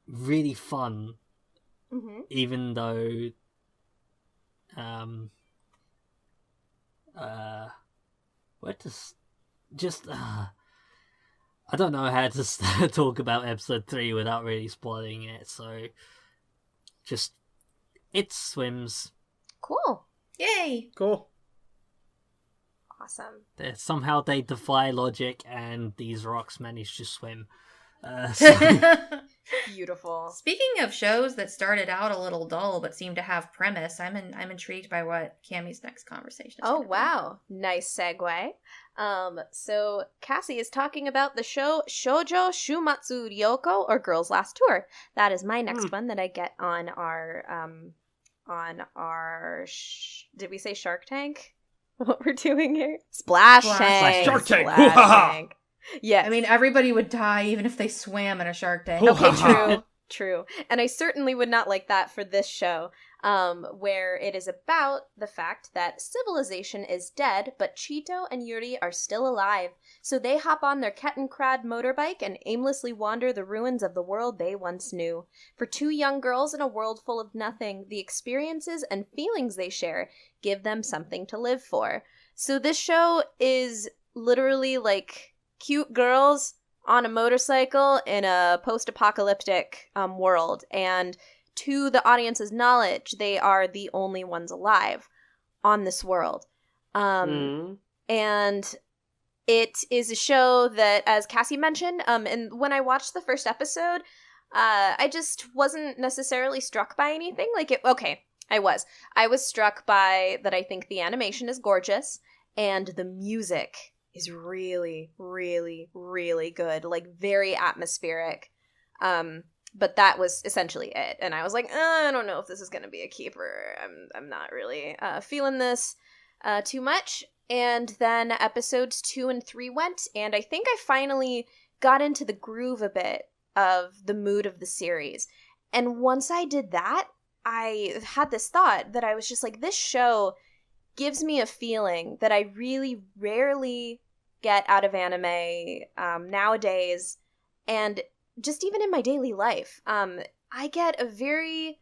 really fun. Even though I don't know how to talk about episode 3 without really spoiling it, so just it swims. Cool. Yay! Cool. Awesome. Somehow they defy logic and these rocks manage to swim. Beautiful. Speaking of shows that started out a little dull but seem to have premise, I'm intrigued by what Cammie's next conversation is. Oh, wow. Nice segue. So Cassie is talking about the show Shoujo Shuumatsu Ryokou, or Girls Last Tour. That is my next one that I get on our did we say Shark Tank? What we're doing here? Splash Tank. Shark Tank. Splash Tank. Yeah. I mean, everybody would die even if they swam in a Shark Tank. Okay, true. And I certainly would not like that for this show. where it is about the fact that civilization is dead, but Chito and Yuri are still alive. So they hop on their Kettenkrad motorbike and aimlessly wander the ruins of the world they once knew. For two young girls in a world full of nothing, the experiences and feelings they share give them something to live for. So this show is literally like cute girls on a motorcycle in a post-apocalyptic world, and to the audience's knowledge, they are the only ones alive on this world. And it is a show that, as Cassie mentioned, and when I watched the first episode, I just wasn't necessarily struck by anything. I was struck by that I think the animation is gorgeous, and the music is really, really, really good, like very atmospheric. But that was essentially it. And I was like, I don't know if this is going to be a keeper. I'm not really feeling this too much. And then episodes 2 and 3 went, and I think I finally got into the groove a bit of the mood of the series. And once I did that, I had this thought that I was just like, this show gives me a feeling that I really rarely get out of anime nowadays, and just even in my daily life. I get a very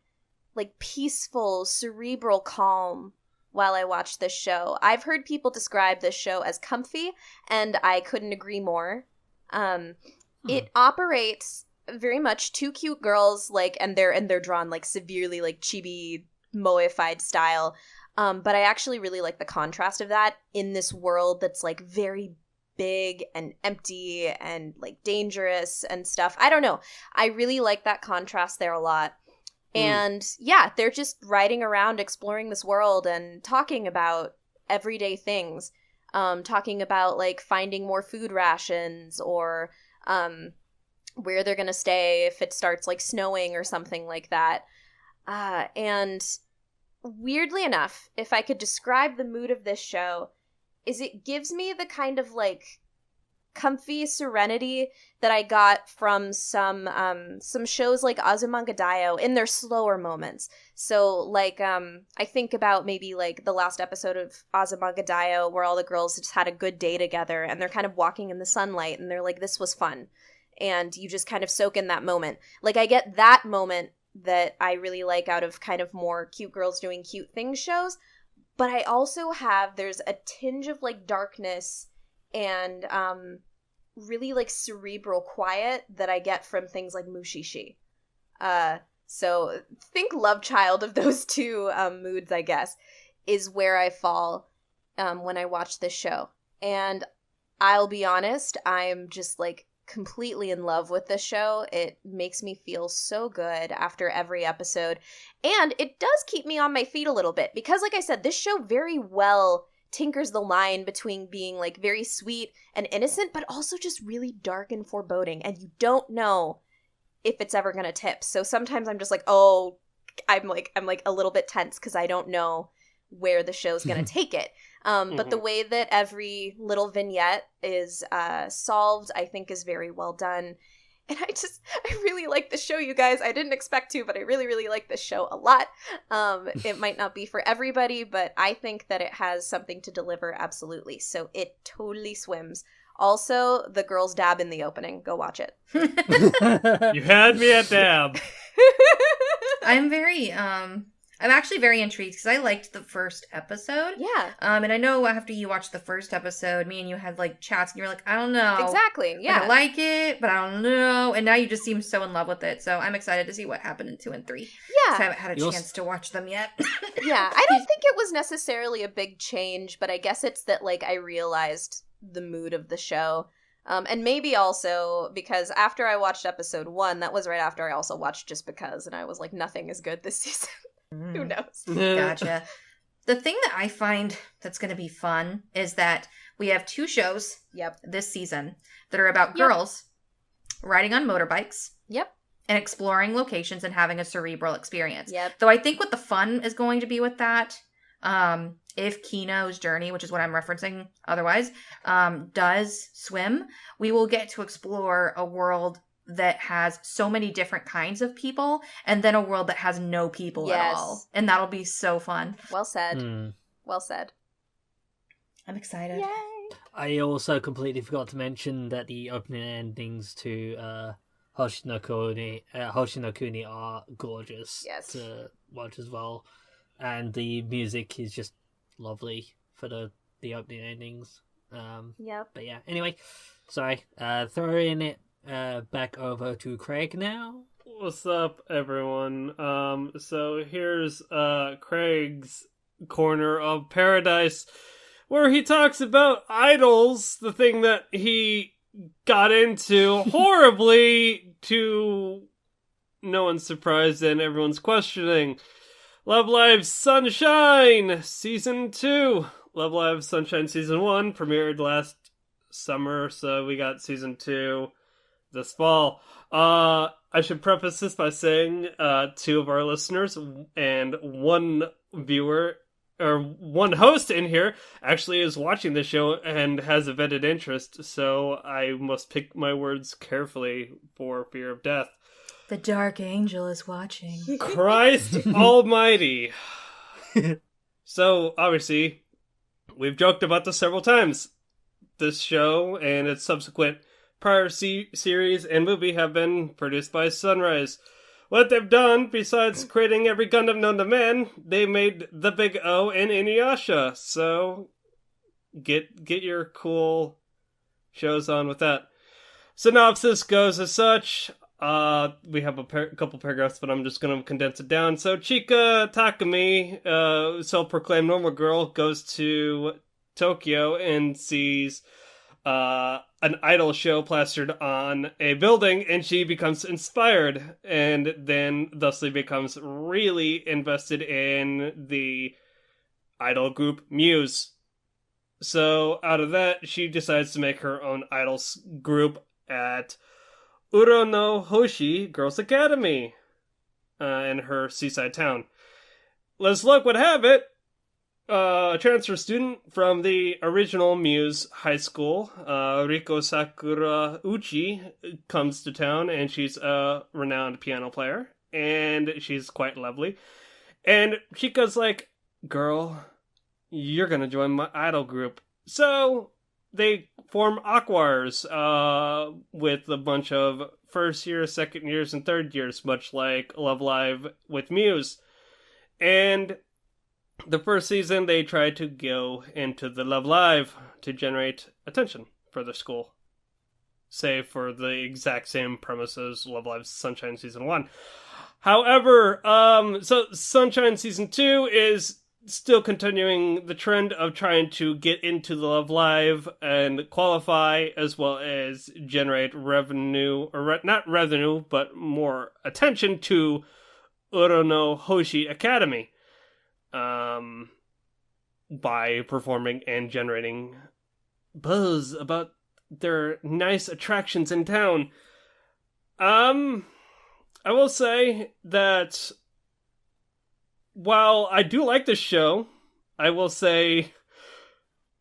peaceful, cerebral calm while I watch this show. I've heard people describe this show as comfy, and I couldn't agree more. It operates very much two cute girls, and they're drawn severely chibi moeified style. But I actually really like the contrast of that in this world that's very big and empty and dangerous and stuff. I don't know. I really like that contrast there a lot. And yeah, they're just riding around exploring this world and talking about everyday things. Talking about finding more food rations, or where they're gonna stay if it starts snowing or something like that. And weirdly enough, if I could describe the mood of this show, is it gives me the kind of comfy serenity that I got from some shows like Azumanga in their slower moments. So I think about maybe the last episode of Azumanga where all the girls just had a good day together and they're kind of walking in the sunlight and they're like, this was fun. And you just kind of soak in that moment. I get that moment that I really like out of kind of more cute girls doing cute things shows. But I also there's a tinge of darkness and really cerebral quiet that I get from things like Mushishi. So think love child of those two moods, I guess, is where I fall when I watch this show. And I'll be honest, I'm just completely in love with this show. It makes me feel so good after every episode. And it does keep me on my feet a little bit because, like I said, this show very well tinkers the line between being very sweet and innocent, but also just really dark and foreboding. And you don't know if it's ever going to tip. So sometimes I'm just I'm a little bit tense because I don't know where the show's going to take it. But the way that every little vignette is solved, I think, is very well done. And I really like the show, you guys. I didn't expect to, but I really, really like this show a lot. It might not be for everybody, but I think that it has something to deliver, absolutely. So it totally swims. Also, the girls dab in the opening. Go watch it. You had me at dab. I'm actually very intrigued because I liked the first episode. Yeah. And I know after you watched the first episode, me and you had chats and you were like, I don't know. Exactly. Yeah. I like it, but I don't know. And now you just seem so in love with it. So I'm excited to see what happened in 2 and 3. Yeah. I haven't had a chance to watch them yet. Yeah. I don't think it was necessarily a big change, but I guess it's that I realized the mood of the show. And maybe also because after I watched episode 1, that was right after I also watched Just Because, and I was like, nothing is good this season. Who knows? Gotcha. The thing that I find that's going to be fun is that we have 2 shows this season that are about girls riding on motorbikes. Yep. And exploring locations and having a cerebral experience. Yep. Though I think what the fun is going to be with that, if Kino's journey, which is what I'm referencing otherwise, does swim, we will get to explore a world that has so many different kinds of people, and then a world that has no people at all. And that'll be so fun. Well said. Well said. I'm excited. Yay! I also completely forgot to mention that the opening endings to Hoshi no Kuni are gorgeous to watch as well. And the music is just lovely for the opening endings. Yep. But yeah, anyway, sorry. Throwing it back over to Craig now. What's up, everyone? So here's Craig's corner of paradise, where he talks about idols, the thing that he got into horribly to no one's surprised and everyone's questioning. Love Live Sunshine Season 2. Love Live Sunshine Season 1 premiered last summer, so we got Season 2 this fall. I should preface this by saying 2 of our listeners and 1 viewer, or 1 host in here, actually is watching the show and has a vetted interest, so I must pick my words carefully for fear of death. The Dark Angel is watching. Christ almighty. So, obviously, we've joked about this several times. This show and its subsequent prior series and movie have been produced by Sunrise. What they've done, besides creating every Gundam known to man, they made the Big O and Inuyasha. So, get your cool shows on with that. Synopsis goes as such. We have a couple paragraphs, but I'm just going to condense it down. So, Chika Takumi, self-proclaimed normal girl, goes to Tokyo and sees an idol show plastered on a building, and she becomes inspired, and then thusly becomes really invested in the idol group Muse. So, out of that, she decides to make her own idols group at Uronohoshi Girls Academy in her seaside town. As luck would have it, a transfer student from the original Muse high school, Riko Sakura Uchi, comes to town, and she's a renowned piano player, and she's quite lovely. And Chika's like, girl, you're gonna join my idol group. So they form Aquars with a bunch of first years, second years, and third years, much like Love Live with Muse. And the first season, they tried to go into the Love Live to generate attention for the school. Save for the exact same premises, Love Live Sunshine Season 1. However, so Sunshine Season 2 is still continuing the trend of trying to get into the Love Live and qualify, as well as generate revenue, or not revenue, but more attention to Uronohoshi Academy. By performing and generating buzz about their nice attractions in town. I will say that while I do like this show, I will say,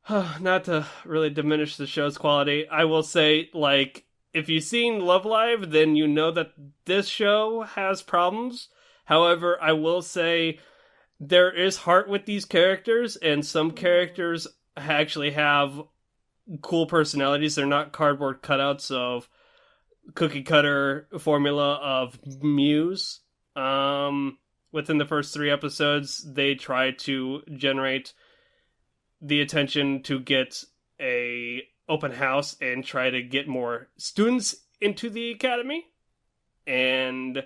not to really diminish the show's quality, I will say, like, if you've seen Love Live, then you know that this show has problems. However, I will say there is heart with these characters, and some characters actually have cool personalities. They're not cardboard cutouts of cookie cutter formula of Muse. Within the first 3 episodes, they try to generate the attention to get a open house and try to get more students into the academy. And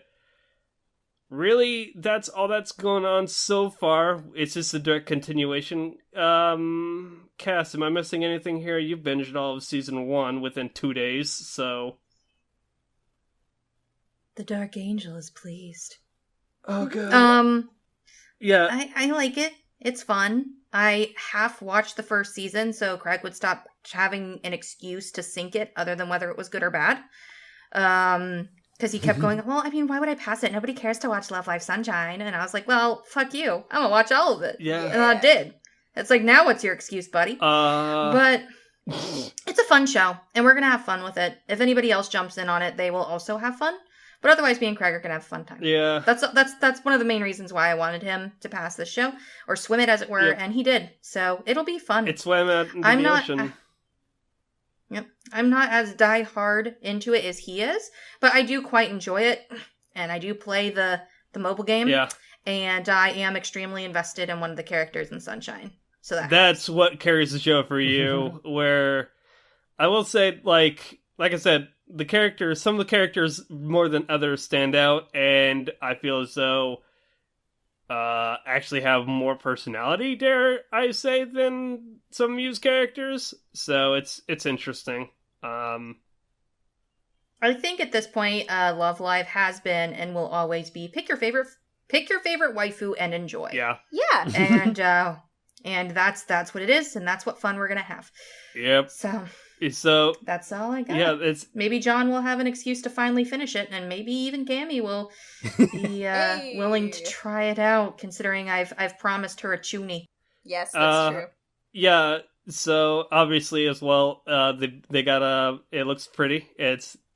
really, that's all that's going on so far. It's just a direct continuation. Cass, am I missing anything here? You've binged all of Season 1 within 2 days, so... The Dark Angel is pleased. Oh, God. Yeah. I like it. It's fun. I half watched the first season, so Craig would stop having an excuse to sync it other than whether it was good or bad. Because he kept going, well, I mean, why would I pass it? Nobody cares to watch Love Live Sunshine. And I was like, well, fuck you. I'm going to watch all of it. Yeah. And I did. It's like, now what's your excuse, buddy? But It's a fun show, and we're going to have fun with it. If anybody else jumps in on it, they will also have fun. But otherwise, me and Craig are going to have a fun time. Yeah. That's one of the main reasons why I wanted him to pass this show, or swim it, as it were, Yep. and he did. So it'll be fun. It swam out into the ocean. Yep. I'm not as die-hard into it as he is, but I do quite enjoy it, and I do play the mobile game. Yeah. And I am extremely invested in one of the characters in Sunshine. So that's what carries the show for you. Where I will say, like I said, some of the characters more than others stand out, and I feel as though actually have more personality, dare I say, than some Muse characters. So it's interesting. I think at this point, Love Live has been and will always be pick your favorite waifu and enjoy. Yeah. And that's what it is, and that's what fun we're gonna have. Yep. So that's all I got. Yeah, it's maybe John will have an excuse to finally finish it, and maybe even Gammy will be willing to try it out, considering I've promised her a chuni. Yes, that's true. Yeah. So obviously as well, they got it looks pretty.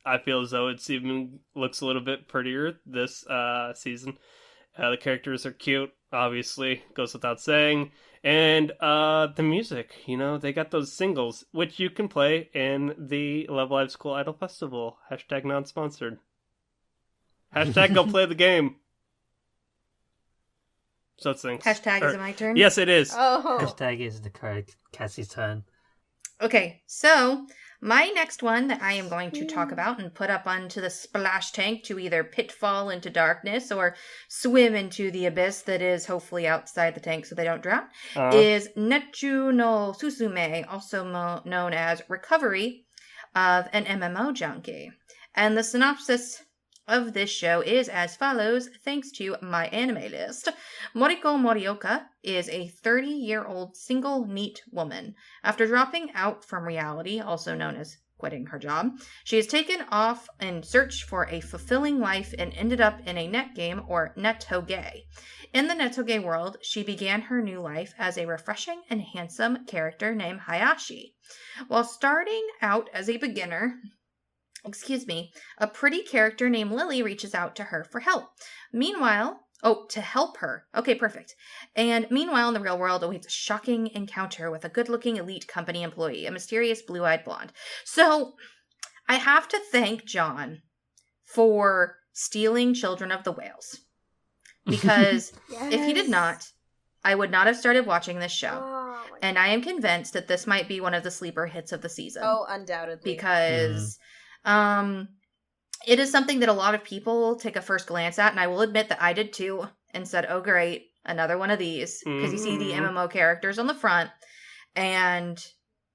I feel as though it's even looks a little bit prettier this season. The characters are cute, obviously, goes without saying. And the music, they got those singles, which you can play in the Love Live School Idol Festival. # non-sponsored. # go play the game. Such things. Is it my turn? Yes, it is. Oh. # is the correct Cassie's turn. Okay, so my next one that I am going to talk about and put up onto the splash tank to either pitfall into darkness or swim into the abyss that is hopefully outside the tank so they don't drown, is Net-juu no Susume, also known as Recovery of an MMO Junkie. And the synopsis of this show is as follows, thanks to my anime list. Moriko Morioka is a 30-year-old single neat woman. After dropping out from reality, also known as quitting her job, she is taken off in search for a fulfilling life and ended up in a net game, or Net-juu. In the Net-juu world, she began her new life as a refreshing and handsome character named Hayashi. While starting out as a beginner, a pretty character named Lily reaches out to her for help. To help her. Okay, perfect. And meanwhile, in the real world awaits a shocking encounter with a good-looking elite company employee, a mysterious blue-eyed blonde. So, I have to thank John for stealing Children of the Whales. Because Yes. if he did not, I would not have started watching this show. Oh, And I am convinced that this might be one of the sleeper hits of the season. oh, undoubtedly. Because it is something that a lot of people take a first glance at, and I will admit that I did too, and said, oh great, another one of these. Because you see the MMO characters on the front, and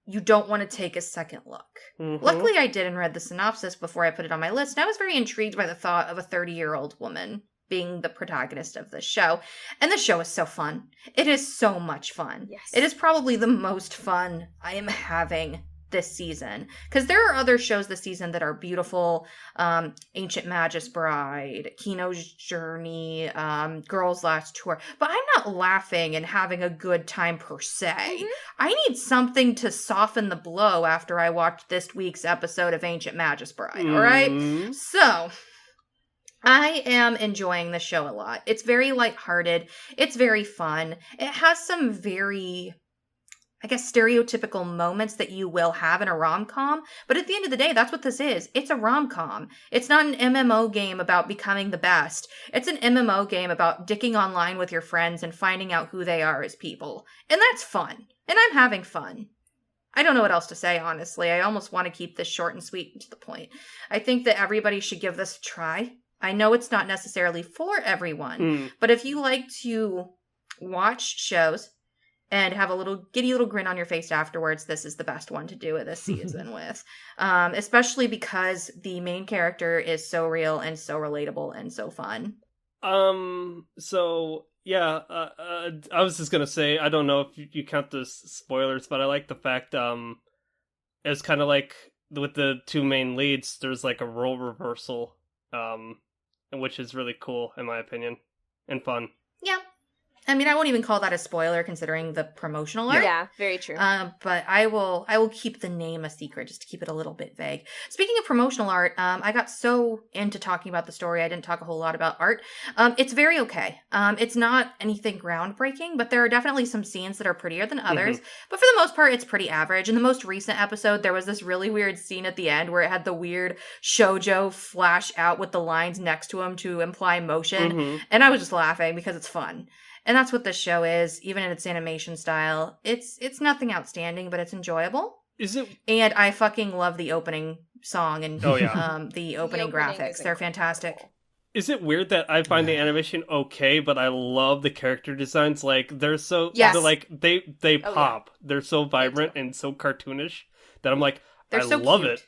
you don't want to take a second look. Luckily, I did and read the synopsis before I put it on my list, and I was very intrigued by the thought of a 30-year-old woman being the protagonist of this show. And the show is so fun. It is so much fun. Yes. It is probably the most fun I am having this season, because there are other shows this season that are beautiful. Ancient Magus Bride, Kino's Journey, Girls Last Tour, but I'm not laughing and having a good time per se. I need something to soften the blow after I watched this week's episode of Ancient Magus Bride. All right, so I am enjoying the show a lot. It's very lighthearted. It's very fun. It has some very, I guess, stereotypical moments that you will have in a rom-com. But at the end of the day, that's what this is. It's a rom-com. It's not an MMO game about becoming the best. It's an MMO game about dicking online with your friends and finding out who they are as people. And that's fun. And I'm having fun. I don't know what else to say, honestly. I almost want to keep this short and sweet and to the point. I think that everybody should give this a try. I know it's not necessarily for everyone, but if you like to watch shows and have a little giddy little grin on your face afterwards, this is the best one to do it this season with. Especially because the main character is so real and so relatable and so fun. So yeah, I was just gonna say, I don't know if you count this spoilers, but I like the fact it's kind of like with the two main leads, there's like a role reversal, which is really cool in my opinion and fun. Yeah. I mean, I won't even call that a spoiler considering the promotional art. Yeah, very true. But I will keep the name a secret just to keep it a little bit vague. Speaking of promotional art, I got so into talking about the story, I didn't talk a whole lot about art. It's very okay. It's not anything groundbreaking, but there are definitely some scenes that are prettier than others. But for the most part, it's pretty average. In the most recent episode, there was this really weird scene at the end where it had the weird shoujo flash out with the lines next to him to imply motion. And I was just laughing because it's fun. And that's what this show is, even in its animation style. It's nothing outstanding, but it's enjoyable. Is it? And I fucking love the opening song and the opening The opening graphics. They're fantastic. Is it weird that I find the animation okay, but I love the character designs? Like they're so Yes. they're like they pop. Yeah. They're so vibrant and so cartoonish that I'm like They're I so love cute. it.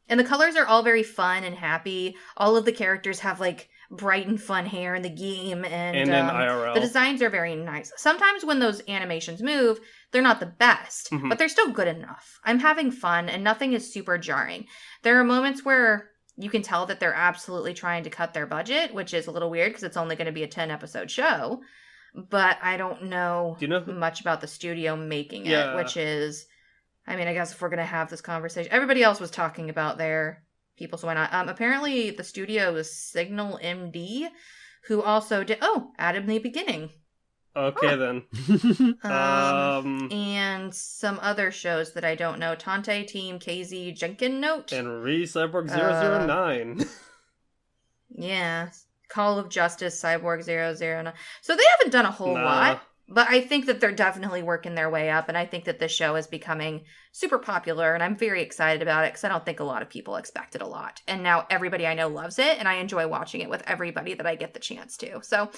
And the colors are all very fun and happy. All of the characters have like bright and fun hair in the game, and then IRL. the designs are very nice. Sometimes when those animations move, they're not the best, but they're still good enough. I'm having fun, and nothing is super jarring. There are moments where you can tell that they're absolutely trying to cut their budget, which is a little weird because it's only going to be a 10-episode show. But I don't know, Do you know much about the studio making Yeah. it, which is, I mean, I guess if we're going to have this conversation, everybody else was talking about their people, so why not? Apparently the studio is Signal MD, who also did, Adam in the Beginning. Okay then. And some other shows that I don't know. Tante Team, KZ, Jenkin Note. And Cyborg 009. Yeah. Call of Justice, Cyborg 009. So they haven't done a whole lot. But I think that they're definitely working their way up, and I think that this show is becoming super popular, and I'm very excited about it because I don't think a lot of people expect it a lot. And now everybody I know loves it, and I enjoy watching it with everybody that I get the chance to. So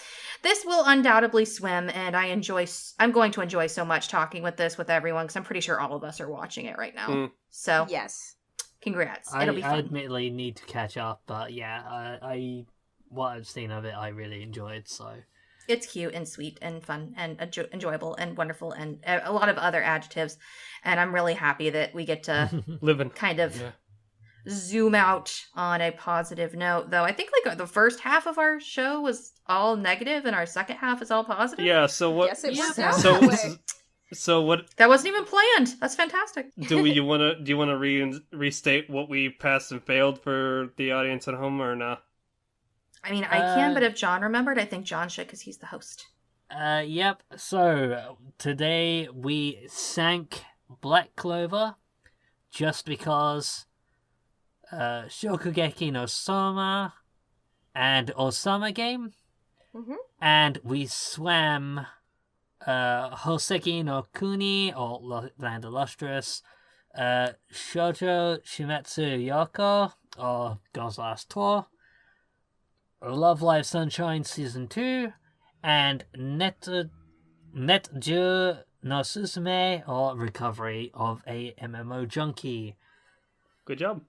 this will undoubtedly swim, and I'm going to enjoy so much talking with everyone because I'm pretty sure all of us are watching it right now. So Yes. Congrats. It'll be fun. I admittedly need to catch up, but yeah, what I've seen of it, I really enjoyed, so... It's cute and sweet and fun and enjoyable and wonderful and a lot of other adjectives. And I'm really happy that we get to Living. kind of zoom out on a positive note. Though I think like the first half of our show was all negative and our second half is all positive. Yeah, so what... Yes, it worked so- out So, that way. so what... That wasn't even planned. That's fantastic. Do you want to restate what we passed and failed for the audience at home or not? I mean, I can, but if John remembered, I think John should because he's the host. Yep. So today we sank Black Clover just because Shokugeki no Souma and Ousama game, and we swam Houseki no Kuni or Land of Lustrous, Shoujo Shuumatsu Ryokou or God's Last Tour, Love Live Sunshine Season 2, and Net-juu no Susume or Recovery of a MMO Junkie. Good job.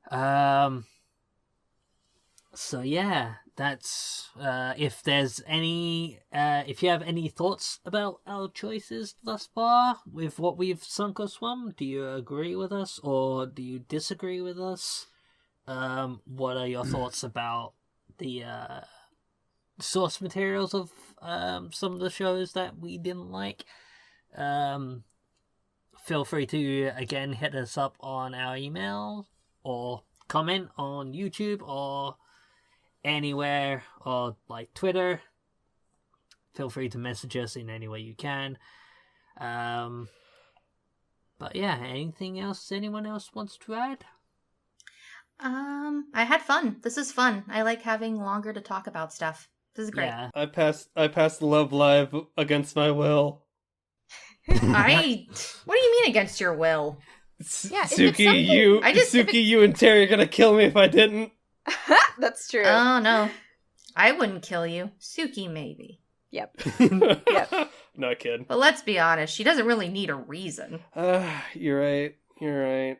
So yeah, that's if there's any if you have any thoughts about our choices thus far with what we've sunk or swum, do you agree with us or do you disagree with us? What are your thoughts about the source materials of some of the shows that we didn't like? Feel free to again hit us up on our email or comment on YouTube or anywhere, or like Twitter. Feel free to message us in any way you can. But yeah, anything else anyone else wants to add? I had fun. This is fun. I like having longer to talk about stuff. This is great. Yeah. I passed Love Live against my will. What do you mean against your will? Yeah, if it's Suki, you something- you and Terry are gonna kill me if I didn't. That's true. Oh no, I wouldn't kill you. Suki maybe. Yep. Not kid. But let's be honest, she doesn't really need a reason. You're right.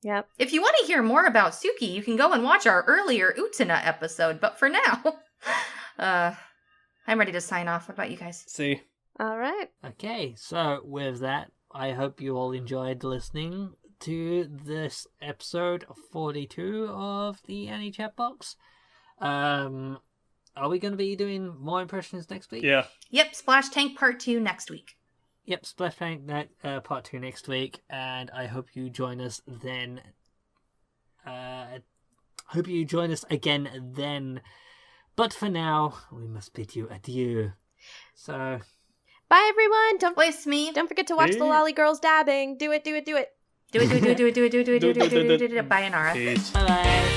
Yep. If you want to hear more about Suki, you can go and watch our earlier Utena episode. But for now, I'm ready to sign off. What about you guys? See. All right. Okay, so with that, I hope you all enjoyed listening to this episode 42 of the Annie Chat Box. I are we going to be doing more impressions next week? Yeah. Yep, Splash Tank Part 2 next week. Yep, Splash Tank Part 2 next week, and I hope you join us then. Hope you join us again then. But for now, we must bid you adieu. So, Bye, everyone. Bless me. Don't forget to watch the Lolly Girls dabbing. Do it. Do it. Bye, Inara. Peace. bye-bye.